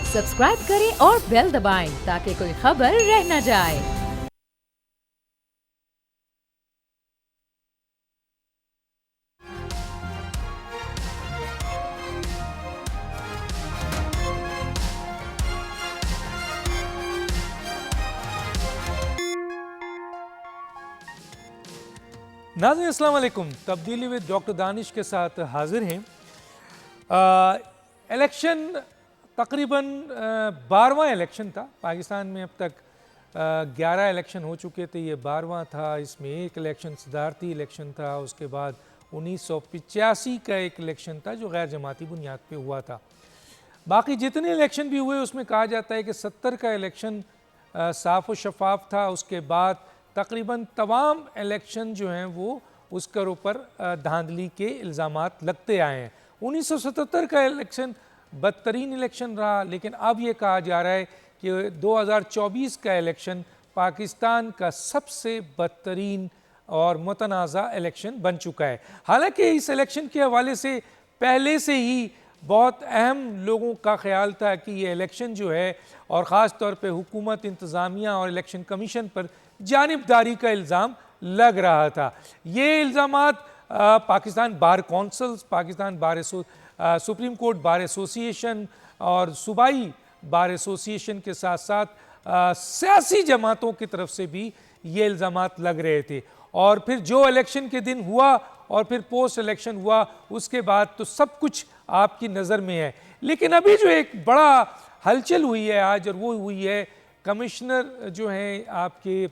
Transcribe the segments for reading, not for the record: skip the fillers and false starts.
Subscribe करें और bell दबाएं ताकि कोई खबर रह न जाए। नाज़रीन अस्सलाम वालेकुम। तब्दीली विद डॉक्टर दानिश के साथ हाजिर हैं। इलेक्शन तकरीबन 12वां इलेक्शन था पाकिस्तान में। अब तक 11 इलेक्शन हो चुके थे, ये 12वां था। इसमें एक इलेक्शन सदारती इलेक्शन था, उसके बाद 1985 का एक इलेक्शन था जो गैर जमाती बुनियाद पे हुआ था। बाकी जितने इलेक्शन भी हुए उसमें कहा जाता है कि 70 का इलेक्शन साफ़ व शफाफ था। उसके बाद तकरीबन तमाम इलेक्शन जो हैं वो उसके ऊपर धांधली के इल्ज़ामात लगते आए हैं। 1977 का इलेक्शन बदतरीन इलेक्शन रहा, लेकिन अब ये कहा जा रहा है कि 2024 का इलेक्शन पाकिस्तान का सबसे बदतरीन और मुतनाज़ा इलेक्शन बन चुका है। हालांकि इस इलेक्शन के हवाले से पहले से ही बहुत अहम लोगों का ख्याल था कि ये इलेक्शन जो है, और ख़ास तौर पे हुकूमत, इंतज़ामिया और इलेक्शन कमीशन पर जानिबदारी का इल्ज़ाम लग रहा था। ये इल्ज़ामात पाकिस्तान बार कौंसल्स, पाकिस्तान बार सुप्रीम कोर्ट बार एसोसिएशन और सूबाई बार एसोसिएशन के साथ साथ सियासी जमातों की तरफ से भी ये इल्ज़ामात लग रहे थे। और फिर जो इलेक्शन के दिन हुआ और फिर पोस्ट इलेक्शन हुआ, उसके बाद तो सब कुछ आपकी नज़र में है। लेकिन अभी जो एक बड़ा हलचल हुई है आज, और वो हुई है कमिश्नर जो हैं आपके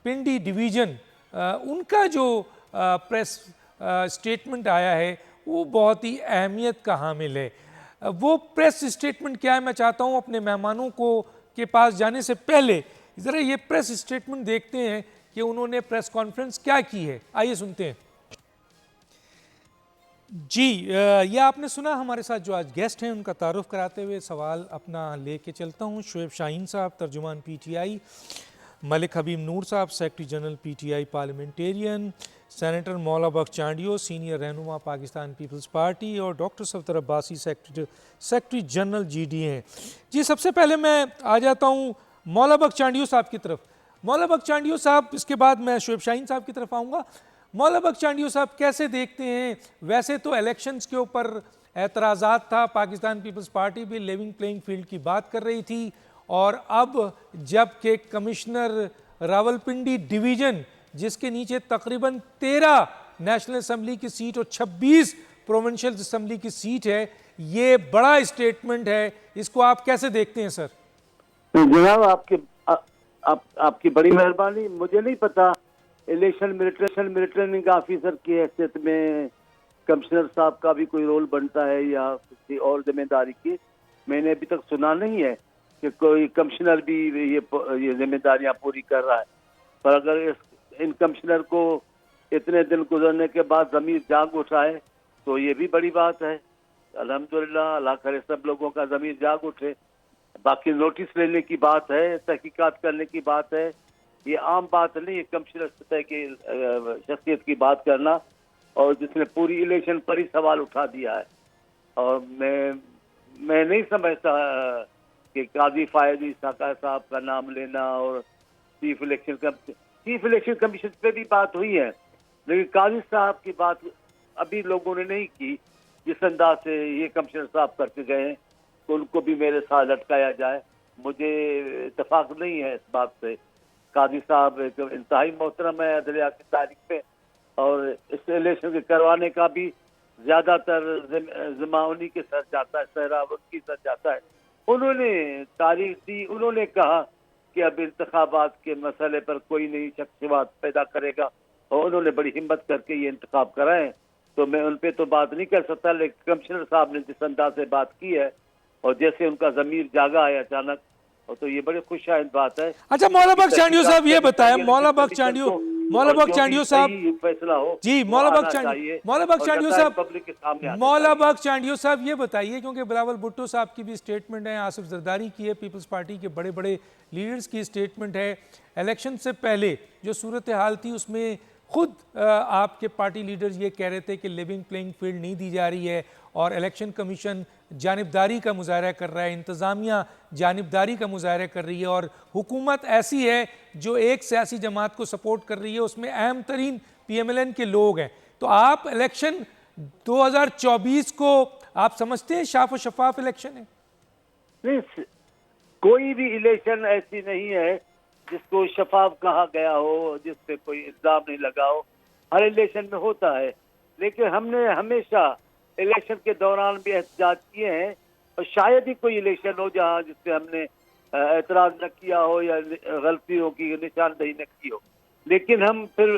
पिंडी डिवीज़न, उनका जो प्रेस स्टेटमेंट आया है वो बहुत ही अहमियत का हामिल है। वो प्रेस स्टेटमेंट क्या है, मैं चाहता हूँ अपने मेहमानों को के पास जाने से पहले ज़रा ये प्रेस स्टेटमेंट देखते हैं कि उन्होंने प्रेस कॉन्फ्रेंस क्या की है। आइए सुनते हैं। जी, ये आपने सुना। हमारे साथ जो आज गेस्ट हैं उनका तारुफ कराते हुए सवाल अपना लेके चलता हूँ। शुएब शाहीन साहब, तर्जुमान PTI, मलिक हबीब नूर साहब, secretary general PTI parliamentarian, senator मौला बख्श चांडियो, सीनियर रहनुमा पाकिस्तान पीपल्स पार्टी, और doctor Safdar Abbasi, secretary general GD हैं। जी, सबसे पहले मैं आ जाता हूँ मौला बख्श चांडियो साहब की तरफ। मौला बख्श चांडियो साहब, इसके बाद मैं शुएब शाहीन साहब की तरफ आऊँगा। मौला बख्श चांडियो साहब, कैसे देखते हैं? वैसे तो इलेक्शंस के ऊपर एतराज़ात था, पाकिस्तान पीपल्स पार्टी भी लेवल प्लेइंग फील्ड की बात कर रही थी, और अब जबकि कमिश्नर रावलपिंडी डिवीज़न, जिसके नीचे तकरीबन 13 नेशनल असम्बली की सीट और 26 प्रोविंशियल असम्बली की सीट है, ये बड़ा स्टेटमेंट है, इसको आप कैसे देखते हैं सर? जनाब, आपकी बड़ी मेहरबानी। मुझे नहीं पता इलेक्शन रिटर्निंग ऑफिसर की हैसियत में कमिश्नर साहब का भी कोई रोल बनता है या किसी और जिम्मेदारी की। मैंने अभी तक सुना नहीं है कि कोई कमिश्नर भी ये जिम्मेदारियां पूरी कर रहा है। पर अगर इन कमिश्नर को इतने दिन गुजरने के बाद ज़मीर जाग उठा है तो ये भी बड़ी बात है। अल्हम्दुलिल्लाह, अल्लाह करे सब लोगों का ज़मीर जाग उठे। बाकी नोटिस लेने की बात है, तहकीकात करने की बात है, ये आम बात नहीं है कमिश्नर सतह की शख्सियत की बात करना, और जिसने पूरी इलेक्शन पर ही सवाल उठा दिया है। और मैं नहीं समझता कि काजी फायद इसाका साहब का नाम लेना और चीफ इलेक्शन कमीशन पे भी बात हुई है, लेकिन काजी साहब की बात अभी लोगों ने नहीं की। जिस अंदाज से ये कमिश्नर साहब करके गए हैं तो उनको भी मेरे साथ लटकाया जाए, मुझे इत्तेफाक नहीं है इस बात से। काजी साहब एक इंतहाई मोहतरम है अदलिया की तारीख में, और इस इलेक्शन के करवाने का भी ज़्यादातर ज़िम्मा उन्हीं के सर जाता है, सहरा उनकी सर जाता है। उन्होंने तारीख दी, उन्होंने कहा कि अब इंतखाबात के मसले पर कोई नई शख्सियत पैदा करेगा, और उन्होंने बड़ी हिम्मत करके ये इंतखाब कराए। तो मैं उन पर तो बात नहीं कर सकता, लेकिन कमिश्नर साहब ने जिस अंदाज से बात की है और जैसे उनका ज़मीर जागा है अचानक, तो ये बड़ी खुशहाल बात है। अच्छा, मौला बख्श चांडियो साहब ये बताएं, मौला बख्श चांडियो साहब फैसला हो जी, मौला बख्श चांडियो साहब ये बताइए, क्योंकि बिलावल भुट्टो साहब की भी स्टेटमेंट है, आसिफ जरदारी की है, पीपल्स पार्टी के बड़े बड़े लीडर्स की स्टेटमेंट है। इलेक्शन से पहले जो सूरत हाल थी उसमें खुद आपके पार्टी लीडर्स ये कह रहे थे कि लिविंग प्लेइंग फील्ड नहीं दी जा रही है, और इलेक्शन कमीशन जानिबदारी का मुजाहरा कर रहा है, इंतज़ामिया जानिबदारी का मुजाहरा कर रही है और हुकूमत ऐसी है जो एक सियासी जमात को सपोर्ट कर रही है, उसमें अहम तरीन PMLN के लोग हैं। तो आप इलेक्शन 2024 को आप समझते हैं साफ और शफाफ इलेक्शन है? नहीं, कोई भी इलेक्शन ऐसी नहीं है जिसको शफाफ कहा गया हो, जिस पे कोई इल्जाम नहीं लगा हो। हर इलेक्शन में होता है, लेकिन हमने हमेशा इलेक्शन के दौरान भी एहतजाज किए हैं और शायद ही कोई इलेक्शन हो जहां जिससे हमने एतराज न किया हो या गलतियों की निशानदही न की हो। लेकिन हम फिर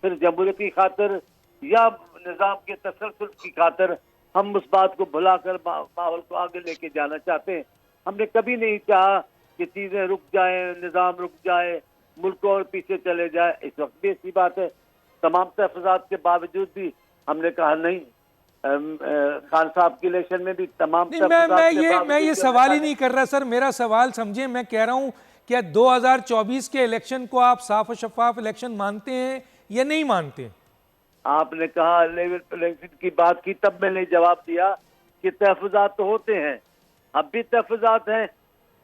जमहूरियत की खातिर या निज़ाम के तसलसल की खातिर हम उस बात को भुलाकर माहौल को आगे लेके जाना चाहते हैं। हमने कभी नहीं चाहा कि चीजें रुक जाएं, निज़ाम रुक जाए, मुल्क और पीछे चले जाए। इस वक्त भी ऐसी बात है। तमाम तहफ़्फ़ुज़ात के बावजूद भी हमने कहा नहीं, खान साहब के इलेक्शन में भी तमाम मैं ये सवाल ही नहीं कर रहा सर, मेरा सवाल समझिए, मैं कह रहा हूँ क्या 2024 के इलेक्शन को आप साफ और शफाफ इलेक्शन मानते हैं या नहीं मानते? आपने कहा इलेक्शन की बात की, तब मैंने जवाब दिया कि तहफ़्फ़ुज़ात तो होते हैं, अब भी तहफ़्फ़ुज़ात हैं।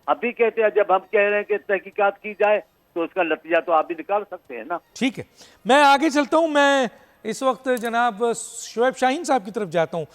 अभी कहते हैं, जब हम कह रहे हैं कि तहकीकात की जाए तो उसका नतीजा तो आप भी निकाल सकते हैं ना। ठीक है, मैं आगे चलता हूं। मैं इस वक्त जनाब शोएब शाहीन साहब की तरफ जाता हूं।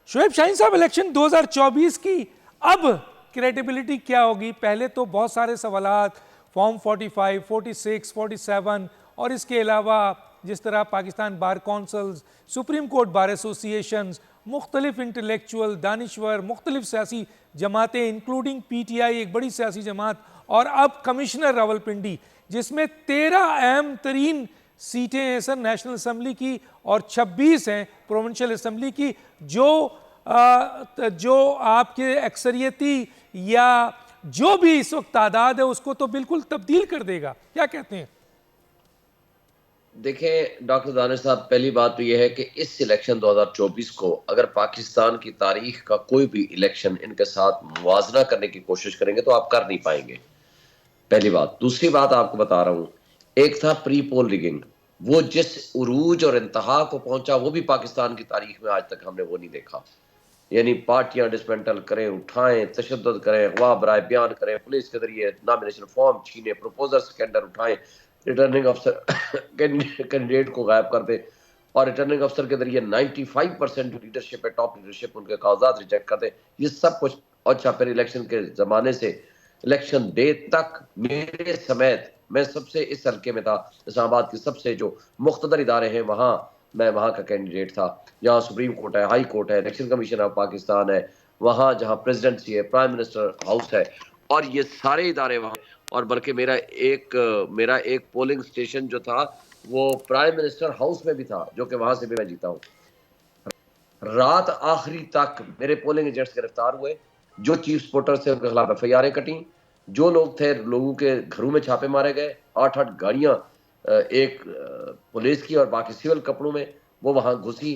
शोएब शाहीन साहब, इलेक्शन 2024 की अब क्रेडिबिलिटी क्या होगी? पहले तो बहुत सारे सवालात, फॉर्म 45, 46, 47 और इसके अलावा जिस तरह पाकिस्तान बार councils, supreme court bar associations, मुख्तलिफ इंटेलेक्चुअल, दानिश्वर, मुख्तलिफ सियासी जमातें इंक्लूडिंग PTI एक बड़ी सियासी जमात, और अब कमिश्नर रावलपिंडी, जिसमें 13 अहम तरीन सीटें हैं सर नेशनल असम्बली की और 26 हैं प्रोविंशियल असम्बली की, जो आपके अक्सरियती या जो भी इस वक्त तादाद है उसको तो बिल्कुल तब्दील कर देगा। क्या कहते हैं? देखिए डॉक्टर दानिश साहब, पहली बात तो यह है कि इस इलेक्शन 2024 को अगर पाकिस्तान की तारीख का कोई भी इलेक्शन इनके साथ मुवाजना करने की कोशिश करेंगे तो आप कर नहीं पाएंगे, पहली बात। दूसरी बात आपको बता रहा हूं, एक था प्री पोल रिगिंग, वो जिस उरूज और इंतहा को पहुंचा वो भी पाकिस्तान की तारीख में आज तक हमने वो नहीं देखा। यानी पार्टियां डिसमेंटल करें, उठाएं, तशद्दुद करें, अगवा बराए बयान करें, पुलिस के जरिए नॉमिनेशन फॉर्म छीने, प्रपोजल स्कैंडल उठाएं, रिटर्निंग अफसर कैंडिडेट को गायब कर दे और रिटर्निंग अफसर के जरिए 95% जो लीडरशिप है, टॉप लीडरशिप, उनके कागजात रिजेक्ट कर दे। ये सब कुछ अच्छा फिर इलेक्शन के जमाने से इलेक्शन डे तक मेरे समेत, मैं सबसे इस हल्के में था, इस्लामाबाद के सबसे जो मुख्तदर इदारे हैं वहाँ मैं वहाँ का कैंडिडेट था। यहाँ सुप्रीम कोर्ट है, हाई कोर्ट है, इलेक्शन कमीशन ऑफ पाकिस्तान है, वहाँ जहाँ प्रेसिडेंसी है, प्राइम मिनिस्टर हाउस है, और ये सारे इदारे वहाँ। और बल्कि मेरा एक पोलिंग स्टेशन जो था वो प्राइम मिनिस्टर हाउस में भी था, जो कि वहाँ से भी मैं जीता हूँ। रात आखिरी तक मेरे पोलिंग एजेंट्स गिरफ्तार हुए, जो चीफ स्पोर्टर से उनके खिलाफ FIR कटी, जो लोग थे लोगों के घरों में छापे मारे गए, 8-8 गाड़ियां, एक पुलिस की और बाकी सिविल कपड़ों में वो वहां घुसी,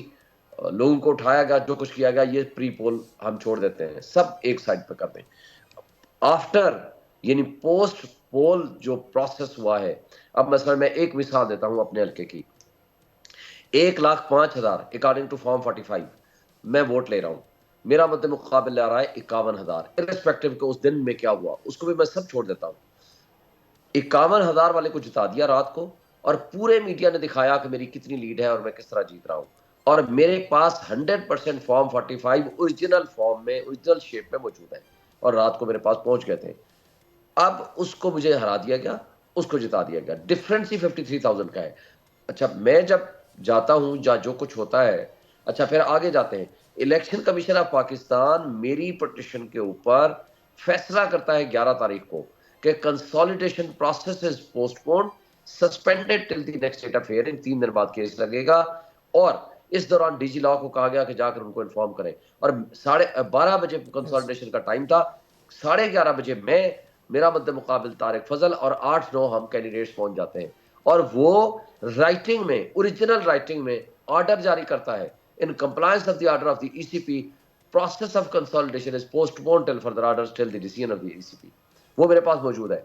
लोगों को उठाया गया, जो कुछ किया गया। ये प्री पोल हम छोड़ देते हैं, सब एक साइड पे कर दें। आफ्टर यानी पोस्ट पोल जो प्रोसेस हुआ है, अब मसलन मैं एक मिसाल देता हूं अपने हल्के की, 1,05,000 अकॉर्डिंग टू फॉर्म 45 मैं वोट ले रहा हूं, मेरा मद्दे मुकाबिल आ रहा है 51,000, इर्रेस्पेक्टिव के उस दिन में क्या हुआ उसको भी मैं सब छोड़ देता हूं। 51,000 वाले को जिता दिया रात को, और पूरे मीडिया ने दिखाया कि मेरी कितनी लीड है और मैं किस तरह जीत रहा हूं, और मेरे पास 100% फॉर्म 45 ओरिजिनल फॉर्म में, ओरिजिनल शेप में मौजूद है, और रात को मेरे पास पहुंच गए थे। अब उसको मुझे हरा दिया गया, उसको जिता दिया गया, डिफरेंस ही 53,000 का है। अच्छा, मैं जब जाता हूं या जो कुछ होता है, अच्छा फिर आगे जाते हैं, इलेक्शन कमीशन ऑफ पाकिस्तान मेरी पिटीशन के ऊपर फैसला करता है 11 तारीख को कि consolidation process is postponed, suspended till the next date of hearing, 3 दिन बाद केस लगेगा, और इस दौरान DG लॉ को कहा गया कि जाकर उनको इन्फॉर्म करें। और 12:30 बजे कंसोलिडेशन का टाइम था, 11:30 बजे मेरा मद्दे मुकाबिल तारिक फजल और 8-9 हम कैंडिडेट्स पहुंच जाते हैं, और वो राइटिंग में, ओरिजिनल राइटिंग में ऑर्डर जारी करता है, in compliance of the order of the ECP process of consolidation is postponed till further orders till the decision of the ECP। वो मेरे पास मौजूद है।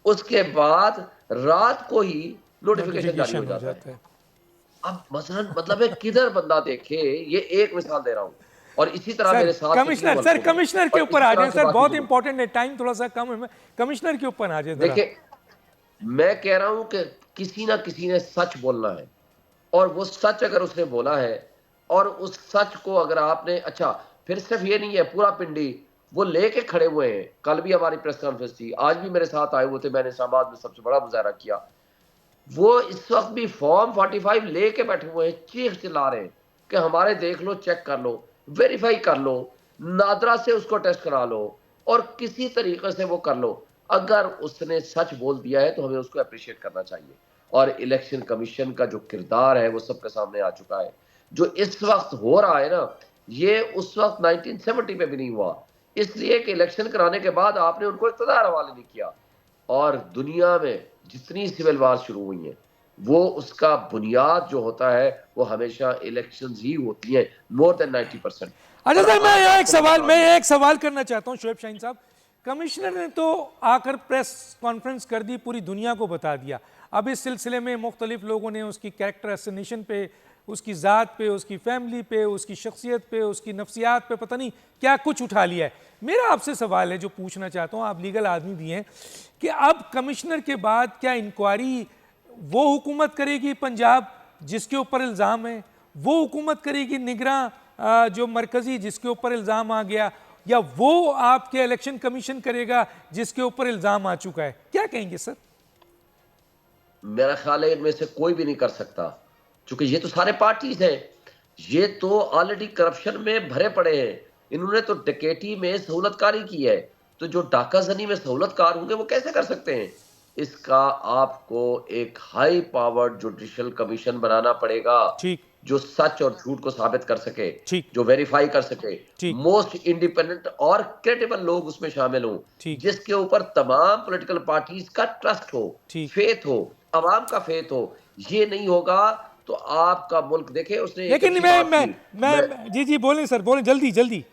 उसके बाद रात को ही नोटिफिकेशन जारी हो जाता है। अब मसलन मतलब है किधर बंदा देखे, ये एक मिसाल दे रहा हूं, और इसी तरह सर मेरे साथ कमिश्नर, सर कमिश्नर के ऊपर आ जाए सर, बहुत इंपॉर्टेंट है, टाइम थोड़ा सा कम है, कमिश्नर के ऊपर आ जाए। देखिए, मैं कह रहा हूं कि किसी ना किसी ने सच बोलना है, और वो सच अगर उसने बोला है और उस सच को अगर आपने, अच्छा फिर सिर्फ ये नहीं है, पूरा पिंडी वो लेके खड़े हुए हैं। कल भी हमारी प्रेस कॉन्फ्रेंस थी, आज भी मेरे साथ आए हुए थे, मैंने इस्लामाबाद में सबसे बड़ा मुजाहरा किया। वो इस वक्त भी फॉर्म 45 लेके बैठे हुए हैं, चीख चिल्ला रहे हैं कि हमारे देख लो, चेक कर लो, वेरीफाई कर लो, नादरा से उसको टेस्ट करा लो, और किसी तरीके से वो कर लो। अगर उसने सच बोल दिया है तो हमें उसको अप्रिशिएट करना चाहिए। और इलेक्शन कमीशन का जो किरदार है वो सबके सामने आ चुका है। जो इस वक्त हो रहा है ना, ये उस वक्त 1970 में भी नहीं हुआ, इसलिए कि इलेक्शन कराने के बाद आपने उनको इख्तियार हवाले नहीं किया। और दुनिया में जितनी सिविल वार शुरू हुई हैं, वो उसका बुनियाद जो होता है वो हमेशा इलेक्शंस ही होती हैं, मोर देन 90%। अच्छा सर, मैं एक सवाल करना चाहता हूँ शोएब शाहीन साहब। कमिश्नर ने तो आकर प्रेस कॉन्फ्रेंस कर दी, पूरी दुनिया को बता दिया। अब इस सिलसिले में मुख्तलिफ लोगों ने उसकी कैरेक्टर असोसिएशन पे, उसकी ज़ात पे, उसकी फैमिली पे, उसकी शख्सियत पे, उसकी नफ्सियात पे पता नहीं क्या कुछ उठा लिया है। मेरा आपसे सवाल है जो पूछना चाहता हूँ, आप लीगल आदमी भी हैं, कि अब कमिश्नर के बाद क्या इंक्वायरी वो हुकूमत करेगी पंजाब जिसके ऊपर इल्ज़ाम है, वो हुकूमत करेगी निगरान जो मरकज़ी जिसके ऊपर इल्ज़ाम आ गया, या वो आपके इलेक्शन कमीशन करेगा जिसके ऊपर इल्ज़ाम आ चुका है? क्या कहेंगे सर? मेरा ख्याल है इनमें से कोई भी नहीं कर सकता, क्योंकि ये तो सारे पार्टीज हैं, ये तो ऑलरेडी करप्शन में भरे पड़े हैं। इन्होंने तो डकैती में सहूलतकारी की है, तो जो डाकाजनी में सहूलतकार होंगे वो कैसे कर सकते हैं? इसका आपको एक हाई पावर्ड जुडिशियल कमीशन बनाना पड़ेगा, ठीक, जो सच और झूठ को साबित कर सके, ठीक, जो वेरीफाई कर सके, ठीक, मोस्ट इंडिपेंडेंट और क्रेडिबल लोग उसमें शामिल हों, ठीक, जिसके ऊपर तमाम पॉलिटिकल पार्टीज का ट्रस्ट हो, ठीक। फेथ हो, अवाम का फेथ हो। ये नहीं होगा तो आपका मुल्क, देखे उसने एक लेकिन अच्छी बात की, जी जी बोलें सर, बोलें जल्दी जल्दी।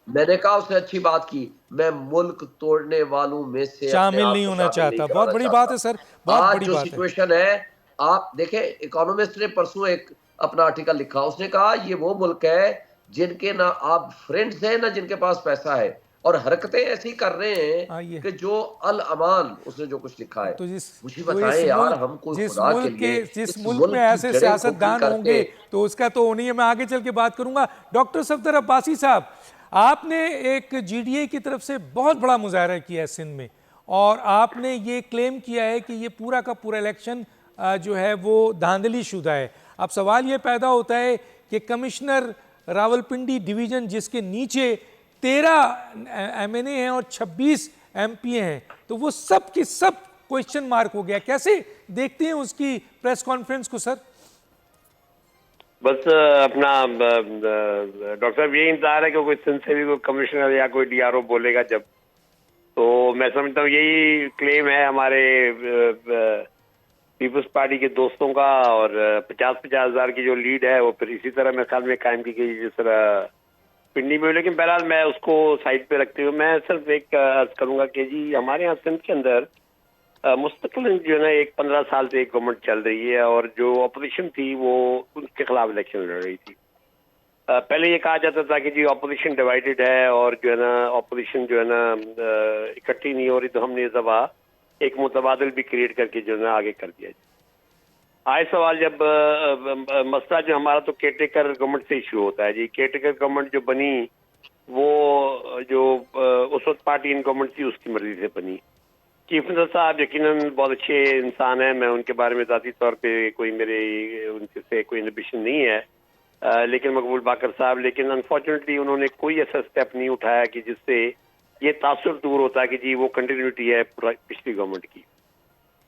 मैंने कहा उसने अच्छी बात की, मैं मुल्क तोड़ने वालों में से अपने शामिल आप नहीं को होना शामिल नहीं चाहता, बहुत कराना बड़ी बात चाहता। है सर, बहुत आज बड़ी जो बात है। सिचुएशन है, आप देखें, इकोनॉमिस्ट ने परसों एक अपना आर्टिकल लिखा, उसने कहा ये वो मुल्क है जिनके ना आप फ्रेंड्स हैं ना जिनके पास पैसा है, और हरकतें ऐसी कर रहे हैं आइए, कि जो अल अमान, उसने जो कुछ लिखा है। तो जिस मुझे तो बताएं यार, हम कोई खुदा के लिए जिस इस मुल्क में मुल्क की ऐसे जड़ें खोखली सियासतदान करके। होंगे तो उसका तो होनी है। मैं आगे चल के बात करूंगा। डॉक्टर सफदर अब्बासी साहब, आपने एक जीडीए की तरफ से बहुत बड़ा मुजाहरा किया है सिंध में, और आपने ये क्लेम किया है कि ये पूरा का पूरा इलेक्शन जो है वो धांधली शुदा है। अब सवाल ये पैदा होता है कि कमिश्नर रावलपिंडी डिवीज़न, जिसके नीचे 13 एमएनए हैं और 26 एमपी हैं, तो वो सब की सब क्वेश्चन मार्क हो गया। कैसे देखते हैं उसकी प्रेस कॉन्फ्रेंस को सर? बस अपना डॉक्टर साहब यही इंतजार है कि कोई सिंध से भी कोई कमिश्नर या कोई डीआरओ बोलेगा जब, तो मैं समझता हूँ यही क्लेम है हमारे पीपल्स पार्टी के दोस्तों का, और 50-50 हज़ार की जो लीड है वो फिर इसी तरह मेरे ख्याल में कायम की गई जिस तरह पिंडी में। लेकिन बहरहाल मैं उसको साइड पे रखते हुए मैं सिर्फ एक अर्ज करूंगा कि जी हमारे यहाँ सिंध के अंदर मुस्तकिल जो है ना एक 15 साल से एक गवर्नमेंट चल रही है, और जो अपोजिशन थी वो उनके खिलाफ इलेक्शन लड़ रही थी। पहले ये कहा जाता था कि जी अपोजिशन डिवाइडेड है और जो है ना अपोजिशन जो है ना इकट्ठी नहीं हो रही, तो हमने इस दफा एक मुतबादिल भी क्रिएट करके जो है ना आगे कर दिया। आए सवाल जब मसला जो हमारा तो केयरटेकर गवर्नमेंट से ही शुरू होता है जी। केयरटेकर गवर्नमेंट जो बनी वो जो उस वक्त पार्टी इन गवर्नमेंट थी उसकी मर्जी से बनी। चीफ मिनिस्टर साहब यकीनन बहुत अच्छे इंसान हैं, मैं उनके बारे में ज़ाती तौर पे कोई मेरे उनसे से कोई इनहिबिशन नहीं है, लेकिन मकबूल बाकर साहब, लेकिन अनफॉर्चुनेटली उन्होंने कोई ऐसा स्टेप नहीं उठाया कि जिससे ये तासुर दूर होता कि जी वो कंटिन्यूटी है पिछली गवर्नमेंट की।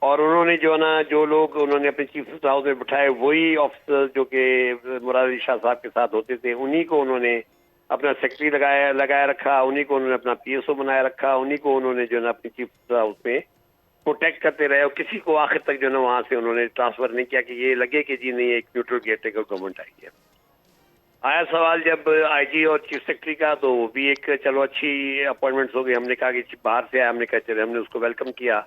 और उन्होंने जो है ना जो लोग उन्होंने अपने चीफ मिनिस्टर हाउस में बिठाए वही ऑफिसर जो कि मुराद अली शाह साहब के साथ होते थे, उन्हीं को उन्होंने अपना सेक्रेटरी लगाया रखा, उन्हीं को उन्होंने अपना पीएसओ बनाया रखा, उन्हीं को उन्होंने जो है ना अपनी चीफ मिनिस्टर हाउस में प्रोटेक्ट करते रहे, और किसी को आखिर तक जो है ना वहां से उन्होंने ट्रांसफर नहीं किया कि ये लगे कि जी नहीं एक न्यूट्रल केयरटेकर गवर्नमेंट आई है। आया सवाल जब आईजी और चीफ सेक्रेटरी का, तो वो भी एक चलो अच्छी अपॉइंटमेंट्स हो गई। हमने कहा कि बाहर से आया, हमने कहा चले, हमने उसको वेलकम किया।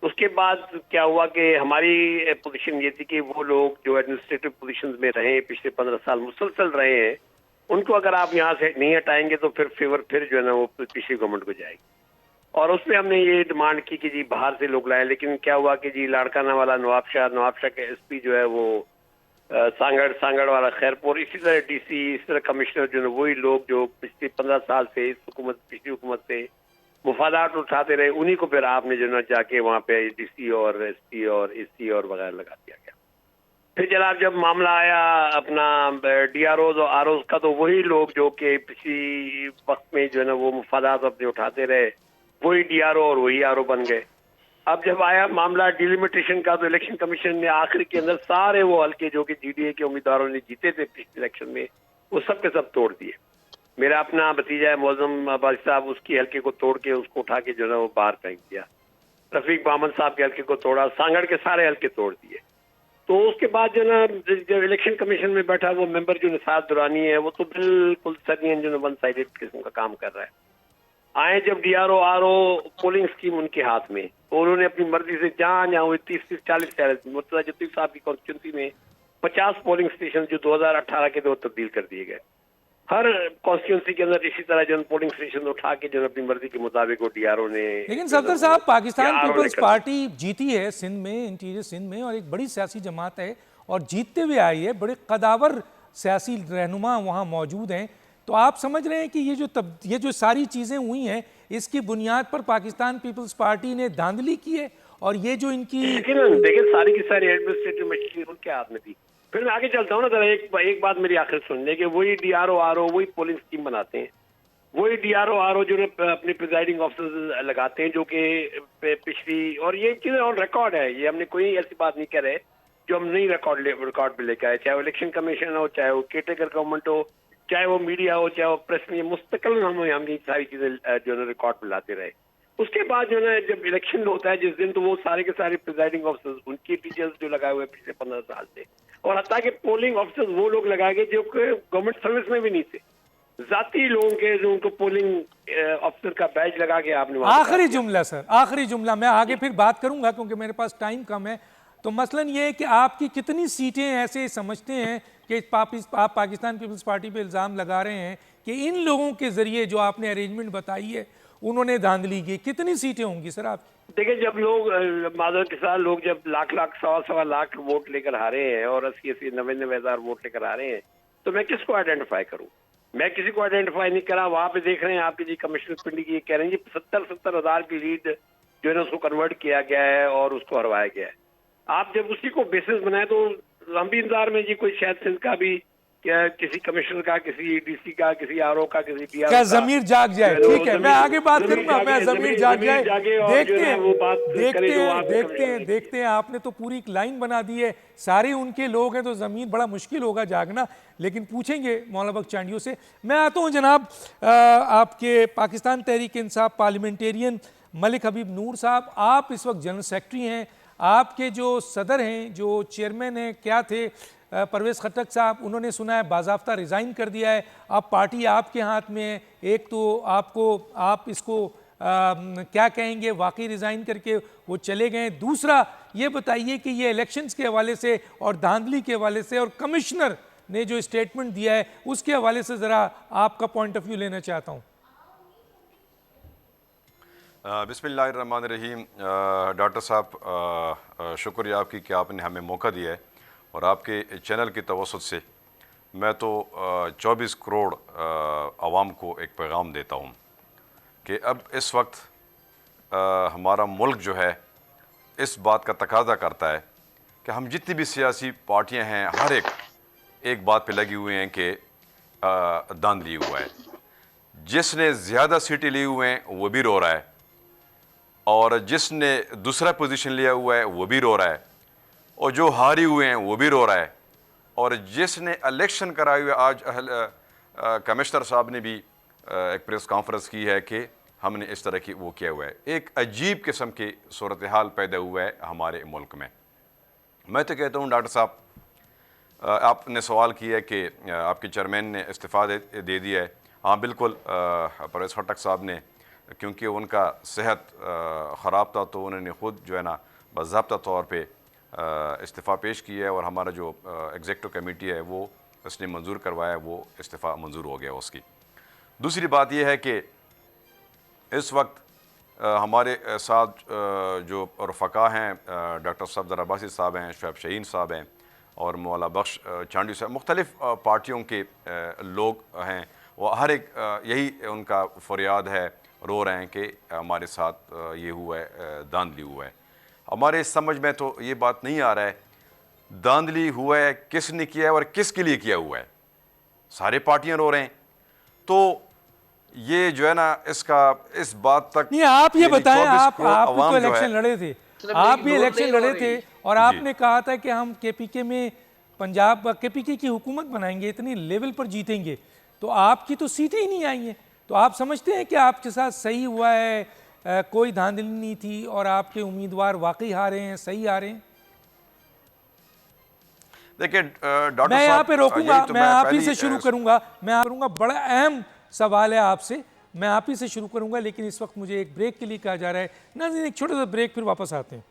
उसके बाद क्या हुआ कि हमारी पोजीशन ये थी कि वो लोग जो एडमिनिस्ट्रेटिव पोजीशंस में रहे पिछले 15 साल मुसलसल रहे हैं, उनको अगर आप यहाँ से नहीं हटाएंगे तो फिर फेवर फिर जो है ना वो पिछली गवर्नमेंट को जाएगी। और उसमें हमने ये डिमांड की कि जी बाहर से लोग लाए, लेकिन क्या हुआ कि जी लाड़काना वाला नवाब शाह के एसपी जो है वो सांगड़ वाला खैरपुर, इसी तरह डीसी, इसी तरह कमिश्नर जो है वही लोग जो पिछले 15 साल से इस हुकूमत पिछली हुकूमत से मुफादात उठाते रहे, उन्हीं को फिर आपने जो है जाके वहाँ पे डीसी और एसपी और एससी और वगैरह लगा दिया गया। फिर जनाब जब मामला आया अपना डीआरओज और आरओज का, तो वही लोग जो कि पिछली वक्त में जो है ना वो मुफादात अपने उठाते रहे, वही डीआरओ और वही आरओ बन गए। अब जब आया मामला डिलिमिटेशन का, तो इलेक्शन कमीशन ने आखिर के अंदर सारे वो हल्के जो कि जीडीए के उम्मीदवारों ने जीते थे पिछले इलेक्शन में, वो सब के सब तोड़ दिए। मेरा अपना भतीजा है मौजम अब्बासी साहब, उसकी हल्के को तोड़ के उसको उठा के जो है वो बाहर फेंक दिया। रफीक बामन साहब के हल्के को तोड़ा, सांगड़ के सारे हल्के तोड़ दिए। तो उसके बाद जो ना जब इलेक्शन कमीशन में बैठा वो मेंबर जो निसार दुरानी है, वो तो बिल्कुल सदियन जो वन साइडेड किस्म का काम कर रहा है। आए जब डीआरओ आरओ पोलिंग स्कीम उनके हाथ में, तो उन्होंने अपनी मर्जी से जहाँ हुए 30-40 मुर्तजा जतीफ साहब की कॉन्स्टिट्यूंसी में 50 पोलिंग स्टेशन जो 2018 के 2 तब्दील कर दिए गए। हर कॉन्स्टिट्यूंसी के अंदर इसी तरह जो पोलिंग स्टेशन उठा के जो अपनी मर्जी के मुताबिक वो डीआरओ ने। लेकिन सफदर साहब, पाकिस्तान पीपल्स पार्टी जीती है सिंध में, इंटीरियर सिंध में, और एक बड़ी सियासी जमात है और जीतते हुए आई है, बड़े कदावर सियासी रहनुमा वहाँ मौजूद हैं। तो आप समझ रहे हैं कि ये जो सारी चीज़ें हुई हैं, इसकी बुनियाद पर पाकिस्तान पीपल्स पार्टी ने धांधली की है, और ये जो इनकी देखिए सारी की सारी एडमिनिस्ट्रेटिव मशीनरी उनके हाथ में थी। फिर मैं आगे चलता हूँ ना, जरा एक बात मेरी आखिर सुन ले कि वही डीआरओ आरओ वही पोलिंग स्कीम बनाते हैं, वही डीआरओ आरओ जो अपने प्रिजाइडिंग ऑफिसर लगाते हैं जो कि पिछली, और ये चीज़ें ऑन रिकॉर्ड है, ये हमने कोई ऐसी बात नहीं कर रहे जो हम नहीं रिकॉर्ड पे लेकर आए, चाहे वो इलेक्शन कमीशन हो, चाहे वो केयरटेकर गवर्नमेंट हो, चाहे वो मीडिया हो, चाहे वो प्रेस में, मुस्तकिल हम ये सारी चीजें जो है रिकॉर्ड पे लाते रहे। उसके बाद जो है जब इलेक्शन होता है जिस दिन, तो वो सारे के सारे प्रिजाइडिंग ऑफिसर्स उनकी टीचर्स जो लगाए हुए पिछले 15 साल से, और हत्ता के पोलिंग ऑफिसर्स वो लोग लगाए गए जो कि गवर्नमेंट सर्विस में भी नहीं थे, जाती लोगों के जो उनको पोलिंग ऑफिसर का बैज लगा के आपने। आखिरी जुमला सर, आखिरी जुमला, मैं आगे फिर बात करूंगा क्योंकि मेरे पास टाइम कम है। तो मसलन ये है कि आपकी कितनी सीटें ऐसे समझते हैं कि आप पाकिस्तान पीपल्स पार्टी पे इल्ज़ाम लगा रहे हैं कि इन लोगों के ज़रिए जो आपने अरेंजमेंट बताई है उन्होंने धांधली की, कितनी सीटें होंगी सर आप? देखिए जब लोग माजरत के साथ लोग जब लाख सवा लाख वोट लेकर हारे हैं और 80 90 हज़ार वोट लेकर आ रहे हैं, तो मैं किसको आइडेंटिफाई करूं? मैं किसी को आइडेंटिफाई नहीं करा। वहां पे देख रहे हैं आपके जी कमिश्नर पिंडी की कह रहे हैं जी 70 हज़ार की लीड जो है ना उसको कन्वर्ट किया गया है और उसको हरवाया गया है। आप जब उसी को बेसिस बनाए तो हम भी इंतजार में जी कोई शायद सिंध का भी क्या किसी कमिश्नर का, किसी डीसी का, किसी आरओ का, किसी डीआर का जमीर जाग जाए। ठीक है, मैं आगे बात करूंगा, मैं जमीर जाग जाए। देखते हैं आपने तो पूरी एक लाइन बना दी है, सारे उनके लोग हैं तो जमीर बड़ा मुश्किल होगा जागना, लेकिन पूछेंगे मौलाना बख्श चांडियों से। मैं आता हूँ जनाब आपके पाकिस्तान तहरीक इंसाफ पार्लियामेंटेरियन मलिक हबीब नूर साहब, आप इस वक्त जनरल सेक्रेटरी हैं, आपके जो सदर हैं, जो चेयरमैन हैं, क्या थे परवेज़ खट्टक साहब, उन्होंने सुना है बाज़ाफ्ता रिज़ाइन कर दिया है, अब पार्टी आपके हाथ में है। एक तो आप इसको क्या कहेंगे, वाकई रिज़ाइन करके वो चले गए? दूसरा ये बताइए कि ये इलेक्शंस के हवाले से और धांधली के हवाले से और कमिश्नर ने जो स्टेटमेंट दिया है उसके हवाले से ज़रा आपका पॉइंट ऑफ व्यू लेना चाहता हूँ। बिस्मिल्लाहिर्रहमानिर्रहीम। डॉक्टर साहब शुक्रिया आपकी कि आपने हमें मौका दिया है, और आपके चैनल की तवज्जुह से मैं तो 24 करोड़ आवाम को एक पैगाम देता हूँ कि अब इस वक्त हमारा मुल्क जो है इस बात का तकाजा करता है कि हम जितनी भी सियासी पार्टियाँ हैं हर एक बात पे लगी हुई हैं कि धांधली हुआ है। जिसने ज़्यादा सीटें ली हुए हैं वो भी रो रहा है, और जिसने दूसरा पोजीशन लिया हुआ है वो भी रो रहा है, और जो हारी हुए हैं वो भी रो रहा है, और जिसने इलेक्शन कराए हुए, आज कमिश्नर साहब ने भी एक प्रेस कॉन्फ्रेंस की है कि हमने इस तरह की वो किया हुआ है। एक अजीब किस्म की सूरत हाल पैदा हुआ है हमारे मुल्क में। मैं तो कहता हूँ डॉक्टर साहब, आपने सवाल किया कि आपके चेयरमैन ने इस्तीफ़ा दे दिया है। हाँ बिल्कुल, परवेज़ खट्टक साहब ने, क्योंकि उनका सेहत ख़राब था तो उन्होंने ख़ुद जो है ना बाज़ाब्ता तौर पे इस्तीफ़ा पेश किया है, और हमारा जो एग्जीक्यूटिव कमेटी है वो उसने मंजूर करवाया, वो इस्तीफ़ा मंजूर हो गया उसकी। दूसरी बात यह है कि इस वक्त हमारे साथ जो रफ़का हैं, डॉक्टर सफदर अब्बासी साहब हैं, शुएब शाहीन साहब हैं और मौला बख्श चांडी साहब, मुख्तलिफ़ पार्टियों के लोग हैं। वो हर एक यही उनका फरियाद है, रो रहे हैं कि हमारे साथ ये हुआ है, धांधली हुआ है। हमारे समझ में तो ये बात नहीं आ रहा है धांधली हुआ है किसने किया है और किसके लिए किया हुआ है। सारे पार्टियां रो रहे हैं, तो ये जो है ना, इसका इस बात तक नहीं, आप ये बताएं, आप अवाम तो जो है, इलेक्शन लड़े थे, सिर्फ आप मेरी भी नोट इलेक्शन नहीं हो लड़े रही। थे और आपने कहा था कि हम केपीके में पंजाब केपीके की हुकूमत बनाएंगे, इतनी लेवल पर जीतेंगे, तो आपकी तो सीटें ही नहीं आई हैं। तो आप समझते हैं कि आपके साथ सही हुआ है, कोई धांधली नहीं थी और आपके उम्मीदवार वाकई हारे हैं, सही हारे हैं? देखिए डॉक्टर मैं यहाँ साहब, पे रोकूंगा, यही तो मैं आप ही पहली से शुरू करूंगा, बड़ा अहम सवाल है आपसे, मैं आप ही से शुरू करूंगा, लेकिन इस वक्त मुझे एक ब्रेक के लिए कहा जा रहा है। नाज़रीन, एक छोटा सा ब्रेक, फिर वापस आते हैं।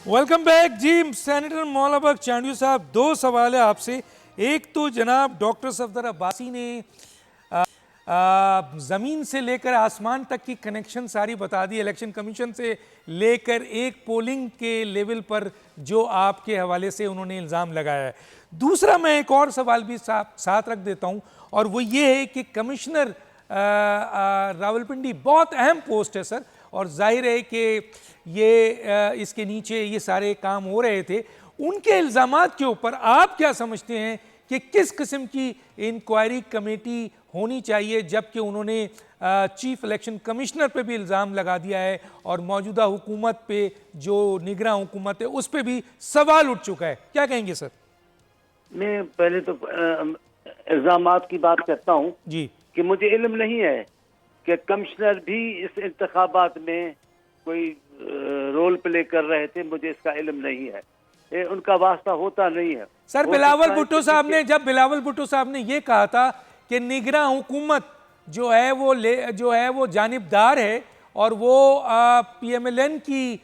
वेलकम बैक जी। सेनेटर मौला बख्श चांडियो साहब, दो सवाल है आपसे। एक तो जनाब डॉक्टर सफदर अब्बासी ने ज़मीन से लेकर आसमान तक की कनेक्शन सारी बता दी, इलेक्शन कमीशन से लेकर एक पोलिंग के लेवल पर जो आपके हवाले से उन्होंने इल्ज़ाम लगाया है। दूसरा, मैं एक और सवाल भी साथ रख देता हूं, और वो ये है कि कमिश्नर रावलपिंडी बहुत अहम पोस्ट है सर, और जाहिर है कि ये इसके नीचे ये सारे काम हो रहे थे। उनके इल्ज़ामात के ऊपर आप क्या समझते हैं कि किस किस्म की इंक्वायरी कमेटी होनी चाहिए, जबकि उन्होंने चीफ इलेक्शन कमिश्नर पे भी इल्ज़ाम लगा दिया है और मौजूदा हुकूमत पे जो निगरां हुकूमत है उस पे भी सवाल उठ चुका है। क्या कहेंगे सर? मैं पहले तो इल्जामात की बात करता हूँ जी, कि मुझे इल्म नहीं है कि कमिश्नर भी इस इंतखाबात में कोई रोल प्ले कर रहे थे। मुझे इसका इल्म नहीं है, उनका वास्ता होता नहीं है। सर बिलावल भुट्टो साहब ने, जब बिलावल भुट्टो साहब ने ये कहा था कि निगरां हुकूमत जो है वो जानिबदार है और वो PMLN की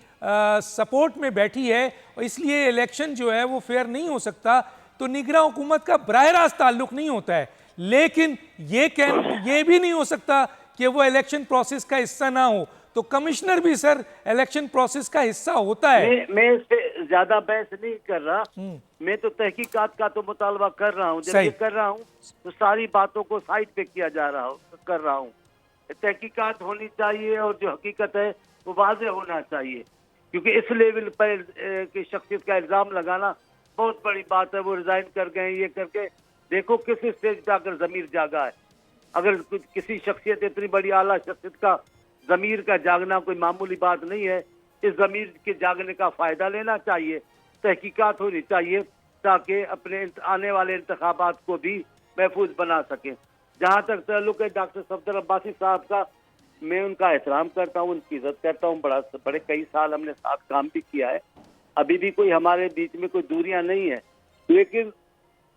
सपोर्ट में बैठी है, और इसलिए इलेक्शन जो है वो फेयर नहीं हो सकता, तो निगरां हुकूमत का बराह रास्त ताल्लुक नहीं होता है। लेकिन ये भी नहीं हो सकता कि वो इलेक्शन प्रोसेस का हिस्सा ना हो, तो कमिश्नर भी सर इलेक्शन प्रोसेस का हिस्सा होता है। मैं इससे ज्यादा बहस नहीं कर रहा, मैं तो तहकीकात का तो मुतालबा कर रहा हूँ। जब ये कर रहा हूँ तो सारी बातों को साइड पे किया जा रहा कर रहा हूँ। तहकीकात होनी चाहिए और जो हकीकत है वो वाज़ेह होना चाहिए, क्योंकि इस लेवल पर की शख्सियत का इल्ज़ाम लगाना बहुत बड़ी बात है। वो रिजाइन कर गए, ये करके देखो किस स्टेज पे आकर ज़मीर जागा है। अगर किसी शख्सियत, इतनी बड़ी आला शख्सियत का ज़मीर का जागना कोई मामूली बात नहीं है। इस ज़मीर के जागने का फ़ायदा लेना चाहिए, तहकीकात होनी चाहिए, ताकि अपने आने वाले इंतखाबात को भी महफूज बना सकें। जहाँ तक ताल्लुक है डॉक्टर सफदर अब्बासी साहब का, मैं उनका एहतराम करता हूँ, उनकी इज्जत करता हूँ। बड़े कई साल हमने साथ काम भी किया है, अभी भी कोई हमारे बीच में कोई दूरियां नहीं है, लेकिन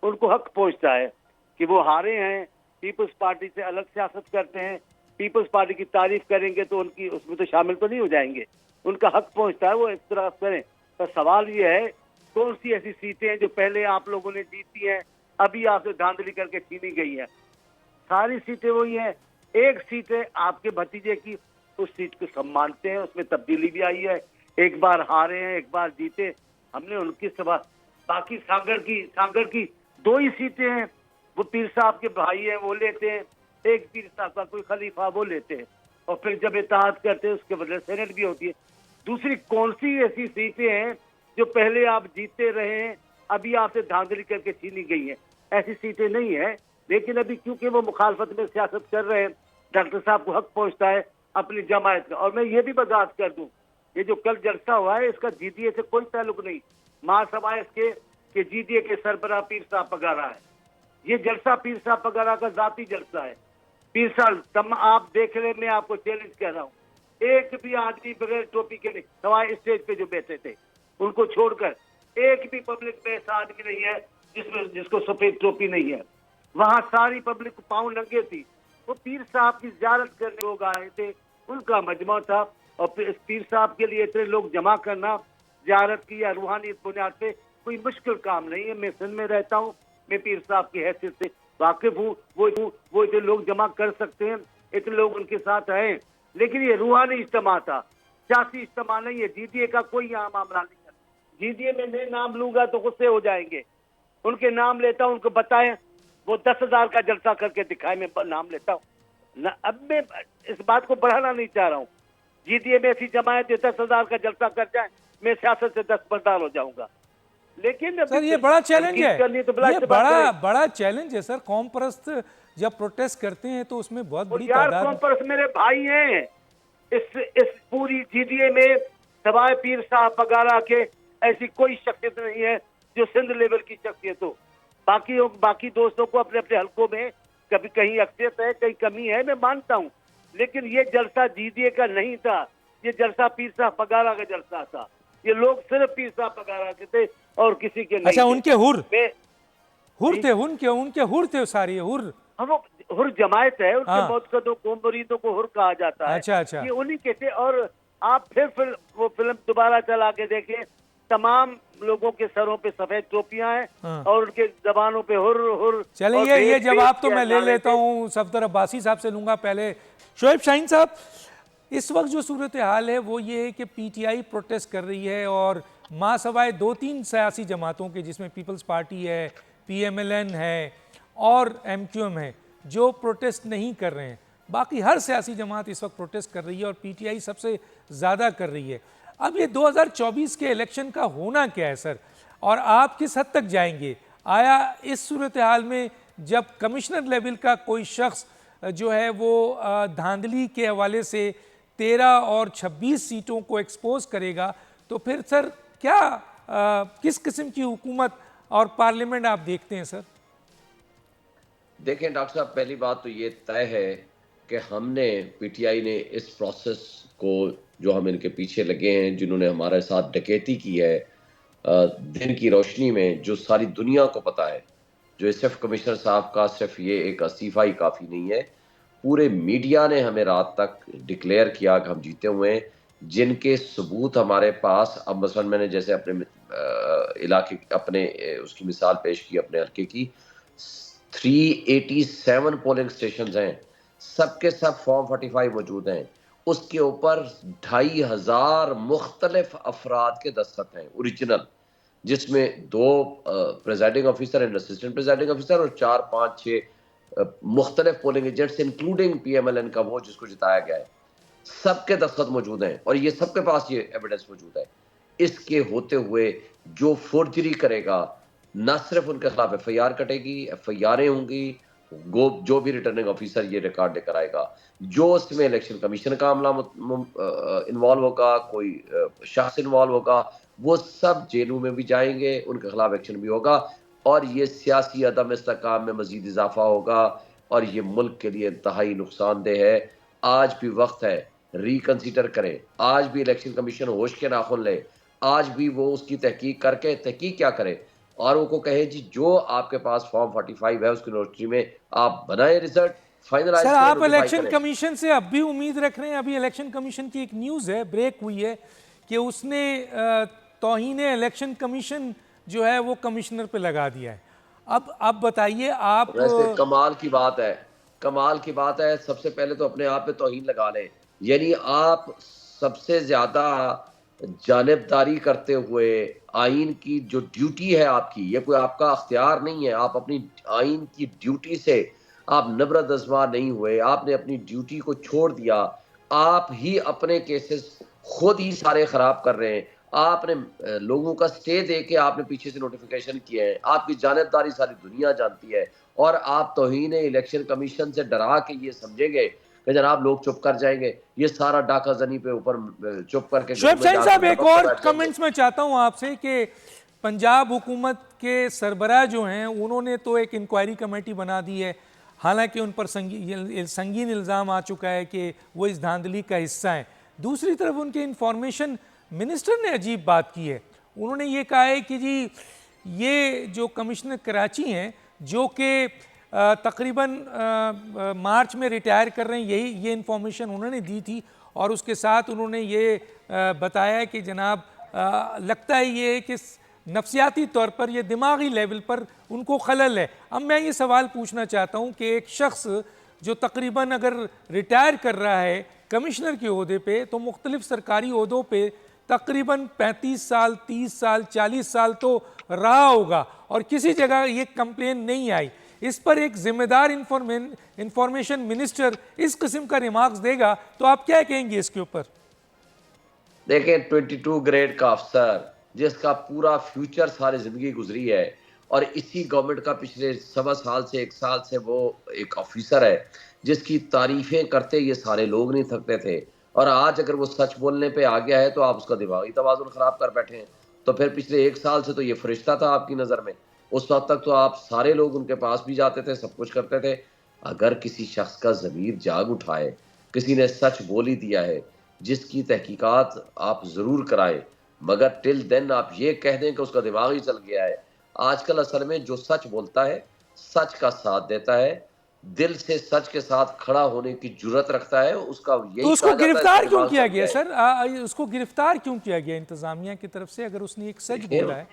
उनको हक पहुँचता है कि वो हारे हैं, पीपल्स पार्टी से अलग सियासत करते हैं, पीपल्स पार्टी की तारीफ करेंगे तो उनकी उसमें तो शामिल तो नहीं हो जाएंगे। उनका हक पहुँचता है, वो इस तरह करें। तो सवाल ये है, कौन सी ऐसी सीटें हैं जो पहले आप लोगों ने जीती हैं, अभी आपसे धांधली करके छीनी गई हैं? सारी सीटें वही हैं। एक सीट है आपके भतीजे की, उस सीट को सब मानते हैं, उसमें तब्दीली भी आई है। एक बार हारे हैं, एक बार जीते, हमने उनकी सभा। बाकी सांगड़ की 2 ही सीटें हैं, वो पीर साहब के भाई हैं, वो लेते हैं। एक पीर साहब का कोई खलीफा, वो लेते हैं, और फिर जब इत्तेहाद करते हैं उसके बदले सेनेट भी होती है। दूसरी कौन सी ऐसी सीटें हैं जो पहले आप जीतते रहे हैं, अभी आपसे धांधली करके छीनी गई हैं? ऐसी सीटें नहीं है। लेकिन अभी क्योंकि वो मुखालफत में सियासत कर रहे हैं, डॉक्टर साहब को हक पहुंचता है अपनी जमायत का। और मैं ये भी वजाहत कर दूं, ये जो कल जलसा हुआ है इसका GDA से कोई ताल्लुक नहीं। महासभा इसके कि GDA के सरबराह पीर साहब पगारा है। ये जलसा पीर साहब पगारा का जाती जलसा है। पीर साहब आप देख रहे, मैं आपको चैलेंज कर रहा हूँ, एक भी आदमी बगैर टोपी के नहीं, सवाए स्टेज पे जो बैठे थे उनको छोड़कर, एक भी पब्लिक में ऐसा आदमी नहीं है जिसको सफेद टोपी नहीं है। वहाँ सारी पब्लिक पाँव नंगे थी। वो पीर साहब की ज़ियारत करने लोग आए थे, उनका मजमा था, और पीर साहब के लिए इतने लोग जमा करना ज़ियारत की या रूहानी बुनियाद पे कोई मुश्किल काम नहीं है। मैं सिंध में रहता हूँ, मैं पीर साहब की हैसियत से वाकिफ हूँ। वो इतने लोग जमा कर सकते हैं, इतने लोग उनके साथ आए, लेकिन ये रूहानी इज्तिमा था, सियासी इज्तिमा नहीं है। जीडीए का कोई यहाँ मामला नहीं है। जीडीए में मैं नाम लूंगा तो गुस्से हो जाएंगे। उनके नाम लेता हूँ, उनको बताएं, वो 10,000 का जलसा करके दिखाए, मैं नाम लेता हूँ। अब मैं इस बात को बढ़ाना नहीं चाह रहा हूँ। जीडीए में ऐसी जमायत 10,000 का जलसा कर जाए, मैं सियासत से दस्तबरदार हो जाऊंगा। लेकिन सर ये बड़ा चैलेंज है, तो ये बड़ा चैलेंज है सर। कौम परस्त जब प्रोटेस्ट करते हैं तो उसमें बहुत बड़ी तादाद। कौम परस्त मेरे भाई हैं इस पूरी जीडीए में, सवाए पीर साहब वगैरह के ऐसी कोई शख्सियत नहीं है जो सिंध लेवल की शख्सियत हो। बाकी दोस्तों को अपने अपने हलकों में कभी कहीं अक्सरियत है, कहीं कमी है, मैं मानता हूँ, लेकिन ये जलसा जीडीए का नहीं था, ये जलसा पीर साहब पगारा का जलसा था। ये लोग सिर्फ पीर साहब पगारा के थे और किसी के नहीं। अच्छा, उनके हुर थे सारे हुर। हम हुर जमायत है, उनके मौतकदों को मुरीदों को हुर कहा जाता है। अच्छा। ये उन्हीं के थे। और आप फिर वो फिल्म दोबारा चला के देखें, तमाम लोगों के सरों पे सफेद टोपियां हैं और उनके जबानों पे हुर हुर। चलिए ये जवाब तो मैं ले लेता हूँ, सफदर अब्बासी साहब से लूंगा पहले। शोएब शाहीन साहब, इस वक्त जो सूरत हाल है वो ये है कि पीटीआई प्रोटेस्ट कर रही है और माँ सवाए 2-3 सियासी जमातों के, जिसमें पीपल्स पार्टी है, पीएमएलएन है और एमक्यूएम है, जो प्रोटेस्ट नहीं कर रहे हैं। बाकी हर सियासी जमात इस वक्त प्रोटेस्ट कर रही है और पीटीआई सबसे ज़्यादा कर रही है। अब ये 2024 के इलेक्शन का होना क्या है सर, और आप किस हद तक जाएंगे? आया इस सूरत हाल में जब कमिश्नर लेवल का कोई शख्स जो है वो धांधली के हवाले से 13 और 26 सीटों को एक्सपोज करेगा, तो फिर सर क्या किस किस्म की हुकूमत और पार्लियामेंट आप देखते हैं सर? देखें डॉक्टर साहब, पहली बात तो ये तय है कि हमने पीटीआई ने इस प्रोसेस को, जो हम इनके पीछे लगे हैं, जिन्होंने हमारे साथ डकैती की है दिन की रोशनी में, जो सारी दुनिया को पता है, जो सिर्फ कमिश्नर साहब का सिर्फ ये एक इस्तीफा ही काफ़ी नहीं है, पूरे मीडिया ने हमें रात तक डिक्लेयर किया कि हम जीते हुए हैं, जिनके सबूत हमारे पास। अब मसलन मैंने जैसे अपने इलाके अपने उसकी मिसाल पेश की, अपने हल्के की 387 पोलिंग स्टेशन हैं, सबके सब फॉर्म 45 मौजूद हैं। उसके ऊपर 2,500 मुख्तलिफ अफराद के दस्तखत हैं ओरिजिनल, जिसमें 2 presiding officer and assistant presiding officer और 4, 5, 6 मुख्तलिफ पोलिंग एजेंट्स इंक्लूडिंग पीएमएलएन का वो जिसको जिताया गया है, सबके दस्तखत मौजूद हैं और ये सबके पास ये एविडेंस मौजूद है। इसके होते हुए जो फोर्जरी करेगा, न सिर्फ उनके खिलाफ एफआईआर कटेगी, एफआईआर होंगी, जो भी रिटर्निंग ऑफिसर ये रिकॉर्ड लेकर आएगा, जो उसमें इलेक्शन कमीशन का मामला इन्वॉल्व होगा, कोई शख्स इन्वॉल्व होगा, वो सब जेलों में भी जाएंगे, उनके खिलाफ एक्शन भी होगा और ये सियासी अदम इस्तेकाम में मजीद इजाफा होगा और ये मुल्क के लिए इंतहाई नुकसानदेह है। आज भी वक्त है, रिकंसिडर करें, आज भी इलेक्शन कमीशन होश के नाखुन ले, आज भी वो उसकी तहकीक करके, तहकीक क्या करे और वो को कहे जी जो आपके पास फॉर्म 45 है उसकी यूनिवर्सिटी में आप बनाए रिजल्ट फाइनलाइज। सर आप इलेक्शन कमीशन से अब भी उम्मीद रख रहे हैं? अभी इलेक्शन कमीशन की एक न्यूज़ है, ब्रेक हुई है कि उसने तौहीन इलेक्शन कमीशन जो है वो कमिश्नर पे लगा दिया है। अब बताइए आप। वैसे कमाल की बात है, कमाल की बात है। सबसे पहले तो अपने आप पे तौहीन लगा लें, यानी आप सबसे ज्यादा जानिबदारी करते हुए आइन की जो ड्यूटी है आपकी, ये कोई आपका अख्तियार नहीं है, आप अपनी आइन की ड्यूटी से आप नबरत अज़मा नहीं हुए, आपने अपनी ड्यूटी को छोड़ दिया, आप ही अपने केसेस खुद ही सारे खराब कर रहे हैं। आपने लोगों का स्टे दे के आपने पीछे से नोटिफिकेशन किए हैं, आपकी जानिबदारी सारी दुनिया जानती है और आप तौहीन इलेक्शन कमीशन से डरा के ये समझेंगे कि जनाब लोग चुप कर जाएंगे, ये सारा डाका जनी पे ऊपर चुप करके। शोएब शाहीन साहब, एक और कमेंट्स में चाहता हूं आपसे कि पंजाब हुकूमत के सरबराह जो हैं उन्होंने तो एक इंक्वायरी कमेटी बना दी है, हालांकि उन पर संगीन इल्ज़ाम आ चुका है कि वो इस धांधली का हिस्सा हैं। दूसरी तरफ उनके इंफॉर्मेशन मिनिस्टर ने अजीब बात की है, उन्होंने ये कहा है कि जी ये जो कमिश्नर कराची हैं जो कि तकरीबन मार्च में रिटायर कर रहे हैं, ये इन्फॉर्मेशन उन्होंने दी थी। और उसके साथ उन्होंने ये बताया कि जनाब लगता है ये कि नफ्सियाती तौर पर, ये दिमागी लेवल पर उनको खलल है। अब मैं ये सवाल पूछना चाहता हूँ कि एक शख्स जो तकरीबन अगर रिटायर कर रहा है कमिश्नर के ओहदे पे, तो मुख्तलिफ सरकारी ओहदों पे तकरीबन 35 साल, 30 साल, 40 साल तो रहा होगा और किसी जगह ये कंप्लेन नहीं आई। इस पर एक जिम्मेदार इंफॉर्मेशन मिनिस्टर इस किस्म का रिमार्क्स देगा तो आप क्या कहेंगे इसके ऊपर? देखें, 22 ग्रेड का अफसर जिसका पूरा फ्यूचर सारी जिंदगी गुजरी है और इसी गवर्नमेंट का पिछले 1 साल से 1 साल से वो एक ऑफिसर है जिसकी तारीफें करते ये सारे लोग नहीं थकते थे, और आज अगर वो सच बोलने पे आ गया है तो आप उसका दिमागी तवाज़ुन खराब कर बैठे हैं। तो फिर पिछले 1 साल से तो ये फरिश्ता था आपकी नज़र में, उस वक्त तक तो आप सारे लोग उनके पास भी जाते थे, सब कुछ करते थे। अगर किसी शख्स का ज़मीर जाग उठाए, किसी ने सच बोल ही दिया है, जिसकी तहकीकात आप ज़रूर कराएं, मगर टिल देन आप ये कह दें कि उसका दिमाग ही चल गया है। आजकल असल में जो सच बोलता है, सच का साथ देता है, दिल से सच के साथ खड़ा होने की जुर्रत रखता है, उसका यही तो उसको गिरफ्तार क्यों किया गया है। सर? उसको गिरफ्तार क्यों किया गया इंतजामिया की तरफ से अगर उसने एक सच बोला है?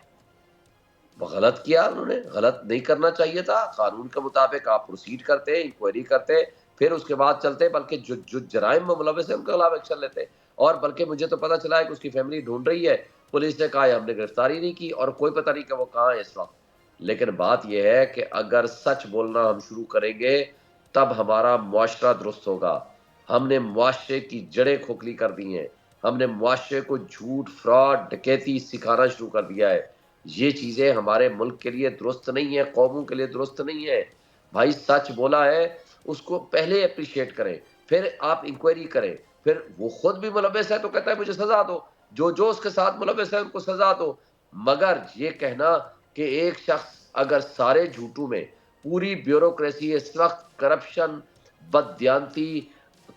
गलत किया उन्होंने, गलत नहीं करना चाहिए था। कानून के मुताबिक आप प्रोसीड करते, इंक्वायरी करते, फिर उसके बाद चलते, बल्कि जो जराइम में मुलविस है उनके खिलाफ एक्शन लेते। और बल्कि मुझे तो पता चला है कि उसकी फैमिली ढूंढ रही है, पुलिस ने कहा है हमने गिरफ्तारी नहीं की और कोई पता नहीं कि वो कहाँ है इस वक्त। लेकिन बात यह है कि अगर सच बोलना हम शुरू करेंगे तब हमारा मुआशरा दुरुस्त होगा। हमने मुआशरे की जड़ें खोखली कर दी हैं, हमने मुआशरे को झूठ, फ्रॉड, डकैती सिखाना शुरू कर दिया है। ये चीज़ें हमारे मुल्क के लिए दुरुस्त नहीं है, कौमों के लिए दुरुस्त नहीं है। भाई सच बोला है उसको पहले अप्रिशिएट करें, फिर आप इंक्वायरी करें, फिर वो खुद भी मुलविस है तो कहता है मुझे सजा दो, जो उसके साथ मुलविस है उनको सजा दो। मगर ये कहना कि एक शख्स अगर सारे झूठों में पूरी ब्यूरोक्रेसी इस वक्त करप्शन, बददियानती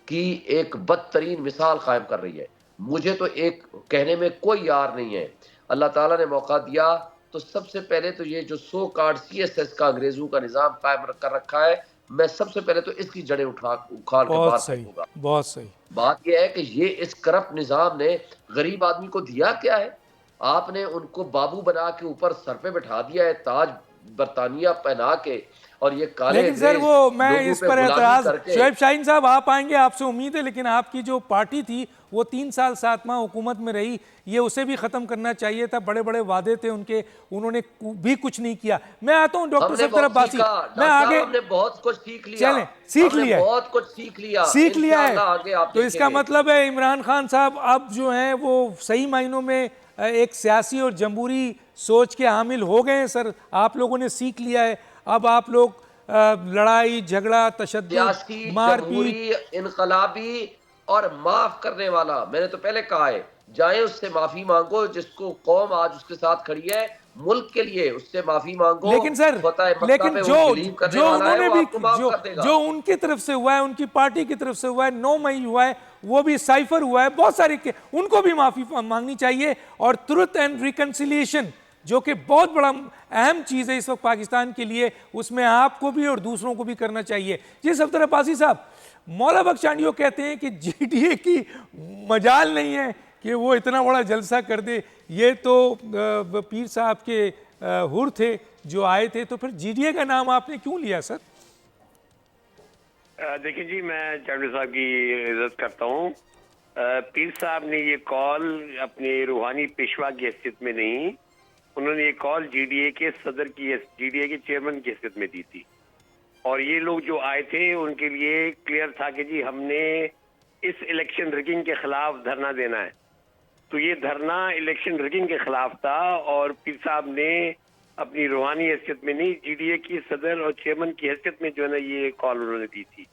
की एक बदतरीन मिसाल कायम कर रही है, मुझे तो एक कहने में कोई यार नहीं है। अल्लाह ताला ने मौका दिया तो सबसे पहले तो ये जो सो कार्ड CSS का अंग्रेजों का निज़ाम कायम कर रखा है, मैं सबसे पहले तो इसकी जड़ें उखाड़ के बाहर फेंकूंगा। बहुत सही। बात यह है कि ये इस करप्ट निज़ाम ने गरीब आदमी को दिया क्या है? आपने उनको बाबू बना के ऊपर सर पे बैठा दिया है, ताज बरतानिया पहना के, और ये काले लेकिन सर वो मैं इस पर एतराज, करके। शुएब शाहीन साहब आप आएंगे, आपसे उम्मीद है, लेकिन आपकी जो पार्टी थी वो 3 साल 7 माह हुकूमत में रही, ये उसे भी खत्म करना चाहिए था। बड़े बड़े वादे थे उनके, उन्होंने भी कुछ नहीं किया। मैं आता हूँ डॉक्टर साहब तरफ बासी, मैं आगे, हमने बहुत कुछ सीख लिया, चलें सीख लिया, बहुत कुछ सीख लिया है। तो इसका मतलब है इमरान खान साहब अब जो हैं वो सही मायनों में एक सियासी और जमहूरी सोच के हामिल हो गए हैं सर। आप लोगों ने सीख लिया है, अब आप लोग लड़ाई झगड़ा, तशद्दुद, मारपीट, इनकलाबी और माफ करने वाला, मैंने तो पहले कहा है, जाए उससे माफी मांगो, जिसको कौम आज उसके साथ खड़ी है मुल्क के लिए, उससे माफी मांगो। लेकिन सर, लेकिन जो उन्होंने भी जो उनकी तरफ से हुआ है, उनकी पार्टी की तरफ से हुआ है, 9 मई हुआ है, वो भी साइफर हुआ है, बहुत सारे के, उनको भी माफी मांगनी चाहिए। और ट्रुथ एंड रिकंसिलिएशन जो कि बहुत बड़ा अहम चीज़ है इस वक्त पाकिस्तान के लिए, उसमें आपको भी और दूसरों को भी करना चाहिए। जी सफदर अब्बासी साहब, मौला बख्शांडियो कहते हैं कि GDA की मजाल नहीं है कि वो इतना बड़ा जलसा कर दे। ये तो पीर साहब के हुर थे जो आए थे, तो फिर GDA का नाम आपने क्यों लिया सर? देखिए जी, मैं चांडी साहब की इज्जत करता हूँ। पीर साहब ने ये कॉल अपने रूहानी पेशवा की हैसियत में नहीं, उन्होंने ये कॉल GDA के सदर की, GDA के चेयरमैन की हैसियत में दी थी। और ये लोग जो आए थे उनके लिए क्लियर था कि जी हमने इस इलेक्शन रिगिंग के खिलाफ धरना देना है। तो ये धरना इलेक्शन रिगिंग के खिलाफ था और पीर साहब ने अपनी रूहानी हैसियत में नहीं, GDA की सदर और चेयरमैन की हैसियत में जो है ना ये कॉल उन्होंने दी थी।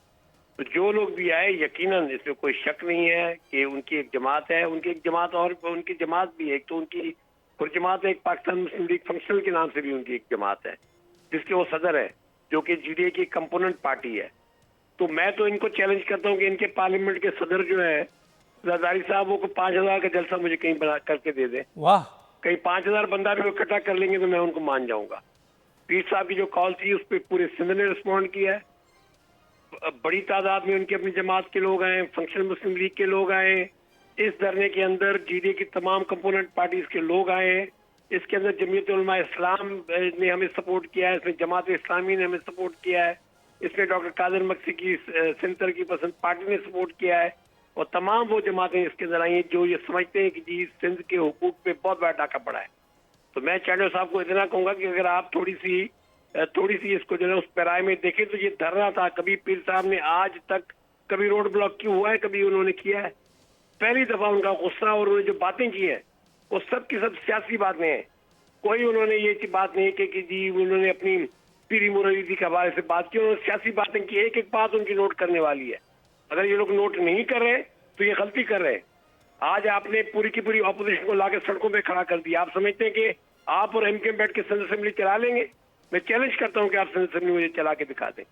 तो जो लोग भी आए, यकीनन इसमें कोई शक नहीं है कि उनकी एक जमात है, उनकी एक जमात और उनकी जमात भी है, एक तो उनकी जमात है, एक पाकिस्तान मुस्लिम लीग फंक्शनल के नाम से भी उनकी एक जमात है जिसके वो सदर है, जो कि GDA की कंपोनेंट पार्टी है। तो मैं तो इनको चैलेंज करता हूँ कि इनके पार्लियामेंट के सदर जो है जरदारी साहब, वो 5000 का जलसा मुझे कहीं बना करके दे दे। वाह, कहीं 5000 बंदा भी इकट्ठा कर लेंगे तो मैं उनको मान जाऊंगा। पीर साहब की जो कॉल थी उस पर पूरे सिंध ने रिस्पॉन्ड किया है। बड़ी तादाद में उनकी अपनी जमात के लोग आए, फंक्शनल मुस्लिम लीग के लोग आए, इस धरने के अंदर जीडीए की तमाम कंपोनेंट पार्टीज के लोग आए हैं। इसके अंदर जमीयत उलमा इस्लाम ने हमें सपोर्ट किया है, इसमें जमात इस्लामी ने हमें सपोर्ट किया है, इसमें डॉक्टर कादिर मक्सी की सिंध तरक्की पसंद पार्टी ने सपोर्ट किया है, और तमाम वो जमातें इसके अंदर आई हैं जो ये समझते हैं कि जी सिंध के हुकूक पे बहुत बड़ा डाका पड़ा है। तो मैं चैनल साहब को इतना कहूँगा कि अगर आप थोड़ी सी इसको जो है उस पैराए में देखें तो ये धरना था, कभी पीर साहब ने आज तक कभी रोड ब्लॉक क्यों हुआ है, कभी उन्होंने किया है? पहली दफा उनका गुस्सा और उन्होंने जो बातें की है वो सब की सब सियासी बातें हैं। कोई उन्होंने ये बात नहीं कि जी उन्होंने अपनी पीरी मुरैदी के हवाले से बात की, उन्होंने सियासी बातें की। एक एक बात उनकी नोट करने वाली है। अगर ये लोग नोट नहीं कर रहे तो ये गलती कर रहे हैं। आज आपने पूरी की पूरी ऑपोजिशन को लाकर सड़कों पे खड़ा कर दिया। आप समझते हैं कि आप और एमके बैठ के सिंध असेंबली चला लेंगे? मैं चैलेंज करता हूं कि आप सिंध असेंबली मुझे चला के दिखा दें।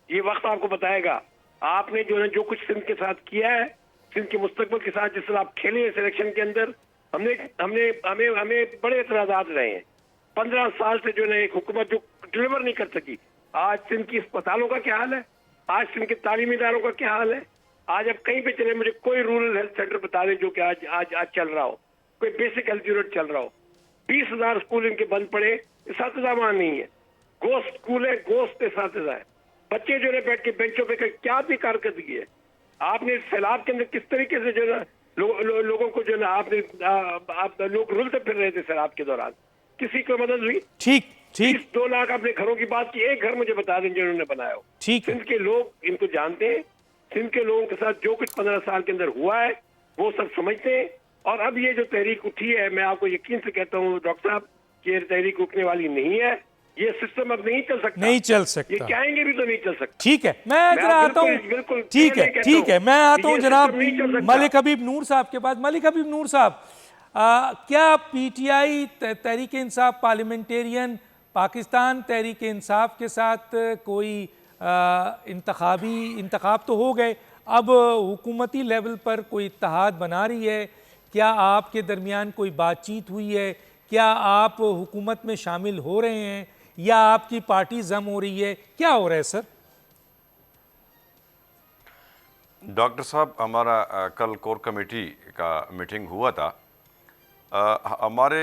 ये वक्त आपको बताएगा। आपने जो कुछ सिंध के साथ किया है, सिंध के मुस्तकबिल के साथ जिस तरह आप खेले इस इलेक्शन के अंदर, हमें बड़े एतराजात रहे हैं। 15 साल से जो है एक हुकूमत जो डिलीवर नहीं कर सकी। आज सिंध की अस्पतालों का क्या हाल है, आज सिंध के तालीमी इदारों का क्या हाल है। आज अब कहीं पे चले मुझे कोई रूरल हेल्थ सेंटर बता दें जो कि आज चल रहा हो, कोई बेसिक हेल्थ यूनिट चल रहा हो। 20,000 स्कूल इनके बंद पड़े, इस्तीजा वहां नहीं है। गोश्त स्कूल है, गोश्त इस्तीजा है। बच्चे जो है बैठ के बेंचों पे क्या भी कारकर्दगी है। आपने सैलाब के अंदर किस तरीके से जो है लोगों को जो है आप लोग रुलते फिर रहे थे सैलाब के दौरान, किसी को मदद हुई? ठीक 2 लाख अपने घरों की बात की, एक घर मुझे बता दें जिन्होंने बनाया हो। ठीक सिंध के लोग इनको जानते हैं। सिंध के लोगों के साथ जो कुछ 15 साल के अंदर हुआ है वो सब समझते हैं। और अब ये जो तहरीक उठी है, मैं आपको यकीन से कहता हूँ डॉक्टर साहब कि ये तहरीक रुकने वाली नहीं है। ये सिस्टम अब नहीं चल सकता, ये चाहेंगे भी तो नहीं चल सकता। ठीक है, मैं जरा आता हूँ। ठीक है, मैं आता हूँ जनाब मलिक हबीब नूर साहब के पास। मलिक हबीब नूर साहब, क्या पीटीआई तहरीक इंसाफ पार्लियामेंटेरियन पाकिस्तान तहरीक इंसाफ के साथ कोई इंतखाब तो हो गए, अब हुकूमती लेवल पर कोई इत्तेहाद बना रही है? क्या आपके दरमियान कोई बातचीत हुई है? क्या आप हुकूमत में शामिल हो रहे हैं या आपकी पार्टी जम हो रही है? क्या हो रहा है सर? डॉक्टर साहब, हमारा कल कोर कमेटी का मीटिंग हुआ था। हमारे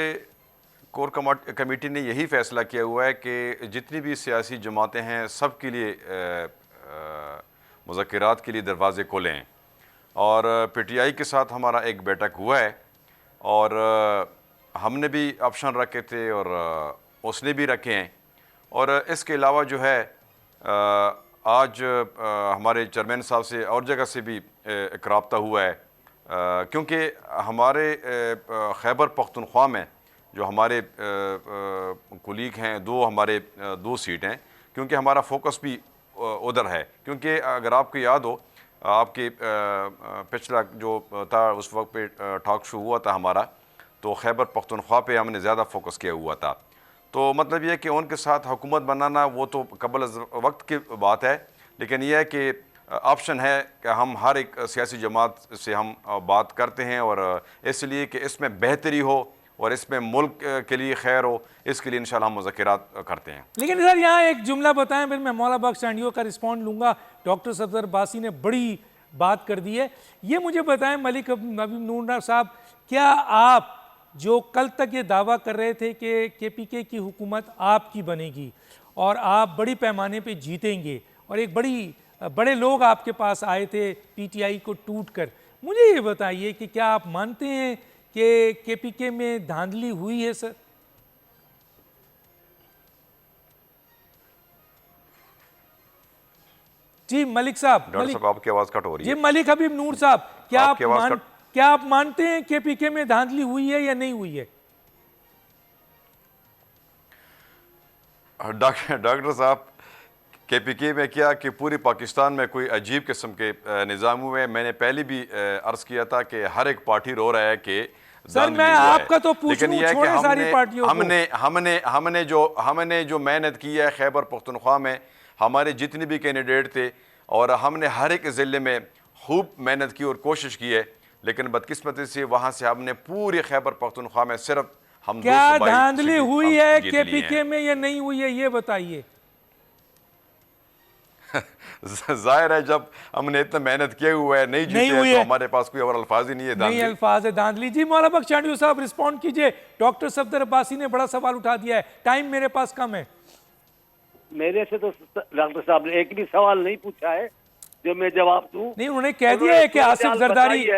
कोर कमेटी ने यही फैसला किया हुआ है कि जितनी भी सियासी जमातें हैं सब के लिए मुज़ाकरात के लिए दरवाज़े खोले हैं। और पीटीआई के साथ हमारा एक बैठक हुआ है और हमने भी ऑप्शन रखे थे और उसने भी रखे हैं। और इसके अलावा जो है आज हमारे चेयरमैन साहब से और जगह से भी एक रब्ता हुआ है, क्योंकि हमारे खैबर पख्तूनख्वा में जो हमारे कुलीग हैं, दो सीट हैं, क्योंकि हमारा फोकस भी उधर है। क्योंकि अगर आपको याद हो, आपके पिछला जो था उस वक्त पे टॉक शो हुआ था हमारा, तो खैबर पख्तूनख्वा पे हमने ज़्यादा फोकस किया हुआ था। तो मतलब ये कि उनके साथ हुकूमत बनाना वो तो कबल वक्त की बात है, लेकिन यह है कि ऑप्शन है कि हम हर एक सियासी जमात से हम बात करते हैं, और इसलिए कि इसमें बेहतरी हो और इसमें मुल्क के लिए खैर हो, इसके लिए इंशाल्लाह हम मुज़ाकरात करते हैं। लेकिन सर यहाँ एक जुमला बताएं, फिर मैं मौला बख्श सांडियो का रिस्पॉन्ड लूँगा। डॉक्टर सफदर बासी ने बड़ी बात कर दी है। ये मुझे बताएं मलिक हबीब नूर साहब, क्या आप जो कल तक ये दावा कर रहे थे कि केपीके की हुकूमत आपकी बनेगी और आप बड़ी पैमाने पे जीतेंगे, और एक बड़े लोग आपके पास आए थे पीटीआई को टूट कर, मुझे ये बताइए कि क्या आप मानते हैं कि केपीके में धांधली हुई है सर? जी मलिक साहब। डॉक्टर साहब आपकी आवाज़ कट हो रही है। जी मलिक हबीब नूर साहब, क्या आप मानते हैं केपीके में धांधली हुई है या नहीं हुई है? डॉक्टर साहब, केपीके में क्या कि पूरी पाकिस्तान में कोई अजीब किस्म के निज़ाम हुए हैं। मैंने पहले भी अर्ज़ किया था कि हर एक पार्टी रो रहा है कि सर मैं आपका तो पूछूं, छोड़े सारी पार्टियों को। हमने जो मेहनत की है खैबर पख्तूनख्वा में, हमारे जितने भी कैंडिडेट थे, और हमने हर एक ज़िले में खूब मेहनत की और कोशिश की है, लेकिन बदकिस्मती से वहाँ से हमने पूरी खैबर पख्तूनख्वा में सिर्फ हम क्या 222 धांधली सीटें हुई हम है जीत लिए केपीके हैं। में या नहीं हुई है, ये बताइए। जाहिर है जब हमने इतना मेहनत किए हुए है, नहीं नहीं जीते हुई हैं, तो है। हमारे पास कोई और अल्फाज ही नहीं है नहीं धांधली। अल्फाज है धांधली। जी मौला बख्श चांडियो साहब रिस्पॉन्ड कीजिए। डॉक्टर सफदर अब्बासी ने बड़ा सवाल उठा दिया है, टाइम मेरे पास कम है। मेरे से तो डॉक्टर साहब ने एक भी सवाल नहीं पूछा है जो मैं जवाब दूं। नहीं, उन्होंने कह दिया है कि आसिफ जरदारी साहब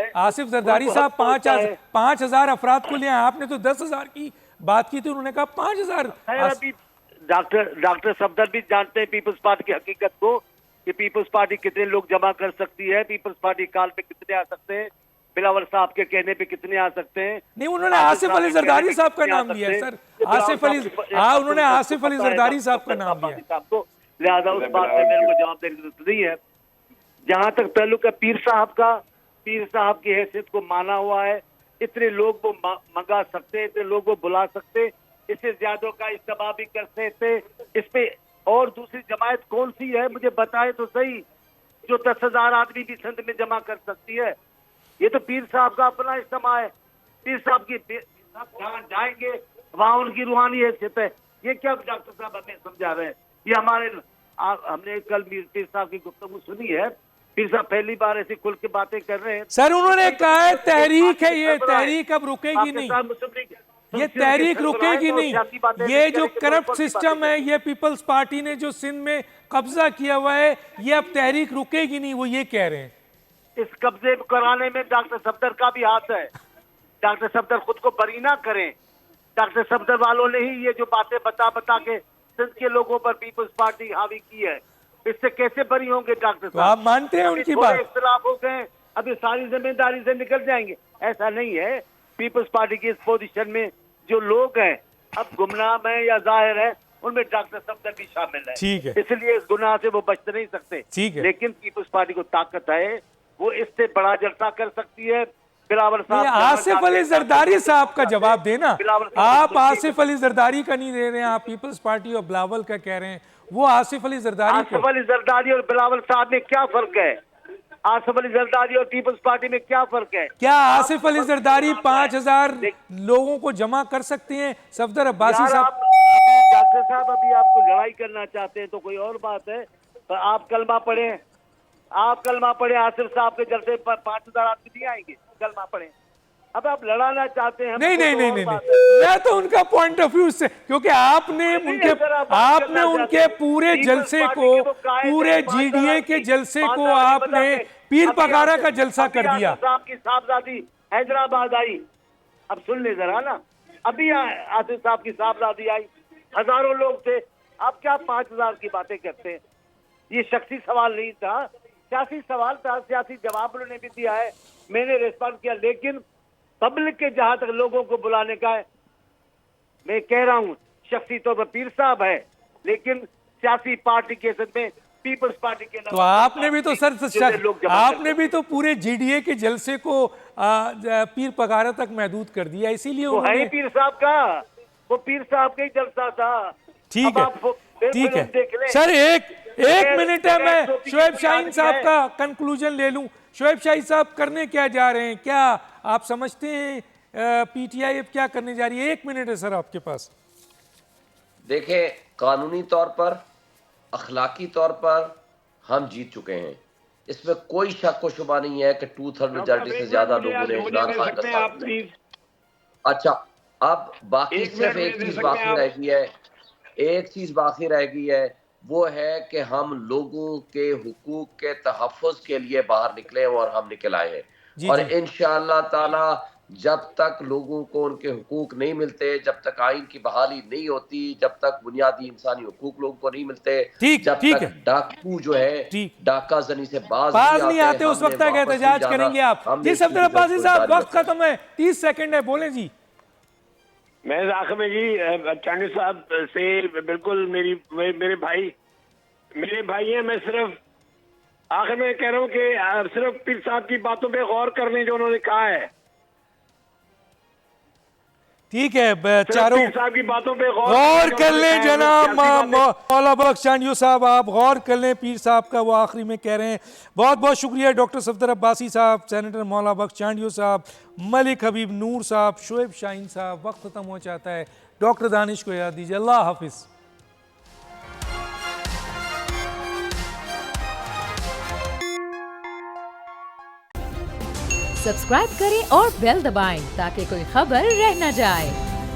उनको हक पहुंचता है। 5,000 अफराद को ले आए। आपने तो 10,000 की बात की थी, उन्होंने कहा 5,000। खैर अभी डॉक्टर सफदर भी जानते हैं पीपल्स पार्टी की हकीकत को, कि पीपल्स पार्टी कितने लोग जमा कर सकती है, पीपल्स पार्टी काल पे कितने आ सकते हैं, बिलावल साहब के कहने पे कितने आ सकते हैं। नहीं, उन्होंने आसिफ अली जरदारी साहब का नाम लिया है सर। आसिफ अली, हाँ उन्होंने आसिफ अली जरदारी साहब का नाम लिया है। लिहाजा उस बात पे मेरे को जवाब देने की जरूरत नहीं है। जहां तक ताल्लुक है पीर साहब की हैसियत को माना हुआ है। इतने लोग वो मंगा सकते, इतने लोग वो बुला सकते, इससे ज्यादा का इस्तेमाल भी कर सकते। इस पे और दूसरी जमायत कौन सी है मुझे बताए तो सही, जो 10,000 आदमी भी संद में जमा कर सकती है। ये तो पीर साहब का अपना इज्तिमा है। पीर साहब जहाँ जाएंगे वहां उनकी रूहानी हैसियत है। ये क्या डॉक्टर साहब हमें समझा रहे हैं? ये हमारे हमने कल पीर साहब की गुफ्तगू सुनी है। पीर साहब पहली बार ऐसी खुल के बातें कर रहे हैं। सर उन्होंने कहा है तहरीक है, ये तहरीक अब रुकेगी नहीं, ये तहरीक रुकेगी नहीं। ये जो करप्ट सिस्टम है, ये पीपल्स पार्टी ने जो सिंध में कब्जा किया हुआ है, ये अब तहरीक रुकेगी नहीं, वो ये कह रहे हैं। इस कब्जे कराने में डॉक्टर सफदर का भी हाथ है। डॉक्टर सफदर खुद को बरी ना करें। डॉक्टर सफदर वालों ने ही ये जो बातें बता के सिंध के लोगों पर पीपल्स पार्टी हावी की है। इससे कैसे बरी होंगे डॉक्टर तो आप मानते हैं उनकी बात? इख्तिलाफ हो गए, अभी सारी जिम्मेदारी से निकल जाएंगे, ऐसा नहीं है। पीपल्स पार्टी की इस पोजीशन में जो लोग हैं अब गुमनाम है या जाहिर है, उनमें डॉक्टर सफदर भी शामिल है। ठीक है, इसलिए इस गुनाह से वो बच नहीं सकते। ठीक है, लेकिन पीपल्स पार्टी को ताकत है, वो इससे बड़ा जलसा कर सकती है। बिलावल साहब, आसिफ अली जरदारी साहब का जवाब देना। आप आसिफ अली जरदारी का नहीं दे रहे हैं, आप पीपल्स पार्टी और बिलावल का कह रहे हैं। वो आसिफ अली जरदारी और बिलावल साहब में क्या फर्क है? आसिफ अली जरदारी और पीपल्स पार्टी में क्या फर्क है? क्या आसिफ अली जरदारी 5,000 लोगों को जमा कर सकते हैं? सफदर अब्बासी साहब, डॉक्टर साहब अभी आपको लड़ाई करना चाहते हैं तो कोई और बात है, पर आप कलमा पढ़े, आसिफ साहब के जलसे पर 5,000 आदमी नहीं आएंगे। कलमा पढ़े। अब आप लड़ाना चाहते हैं? नहीं, मैं तो उनका पॉइंट ऑफ व्यू से, क्योंकि आपने उनके पूरे जल्से को, पूरे जीडीए के जल्से को आपने पीर पगारा का जलसा कर दिया। साहब की साहबजादी हैदराबाद आई, अब सुन ले जरा ना, अभी आसिफ साहब की साहबजादी आई, हजारों लोग थे। आप क्या 5,000 की बातें करते हैं? ये शख्सी सवाल नहीं था, सियासी सवाल था, सियासी जवाब उन्होंने भी दिया है, मैंने रिस्पॉन्ड किया। लेकिन पब्लिक के जहां तक लोगों को बुलाने का है, मैं कह रहा हूं शख्सी तौर पर पीर साहब है, लेकिन सियासी पार्टी के सद में पीपल्स पार्टी के, तो आपने भी तो सर आपने भी तो पूरे जीडीए के जलसे को पीर पगारा तक महदूद कर दिया, इसीलिए वो है पीर साहब का, वो पीर साहब का ही जलसा था। ठीक है सर, एक मिनट है, मैं शोएब शाहीन साहब का कंक्लूजन ले लूं। शोएब शाहीन साहब करने क्या जा रहे हैं? क्या आप समझते हैं पीटीआई अब क्या करने जा रही है? 1 मिनट है सर आपके पास। देखें, कानूनी तौर पर, अखलाकी तौर पर हम जीत चुके हैं, इसमें कोई शक व शुबा नहीं है कि 2/3 मेजॉरिटी से ज्यादा लोगों ने इमरान खान का साथ दिया। अच्छा, अब बाकी सिर्फ एक चीज बाकी रह गई है, वो है कि हम लोगों के हुकूक के तहफ़्फ़ुज़ के लिए बाहर निकले और हम निकल आए हैं। और इंशाअल्लाह ताला जब तक लोगों को उनके हुकूक नहीं मिलते, जब तक आइन की बहाली नहीं होती, जब तक बुनियादी इंसानी हुकूक लोगों को नहीं मिलते, जब तक डाकू जो है डाका जनी से बाज नहीं आते, उस वक्त तक एहतजाज करेंगे आप। जी सफदर अब्बासी साहब, वक्त खत्म है, 30 सेकंड है, बोले जी। मैं आखिर में जी चांडी साहब से बिल्कुल मेरे भाई हैं। मैं सिर्फ आखिर में कह रहा हूँ कि सिर्फ पीर साहब की बातों पे गौर कर लें जो उन्होंने कहा है। ठीक है, चारों पीर साहब की बातों पे गौर कर लें जनाब मौला बख्श चांडियो साहब, आप गौर कर लें पीर साहब का वो आखिरी में कह रहे हैं। बहुत बहुत शुक्रिया डॉक्टर सफदर अब्बासी साहब, सेनेटर मौला बख्श चांडियो साहब, मलिक हबीब नूर साहब, शोएब शाहीन साहब। वक्त खत्म हो जाता है, डॉक्टर दानिश को याद दीजिए। अल्लाह हाफिज़। सब्सक्राइब करें और बेल दबाएं ताकि कोई खबर रह न जाए।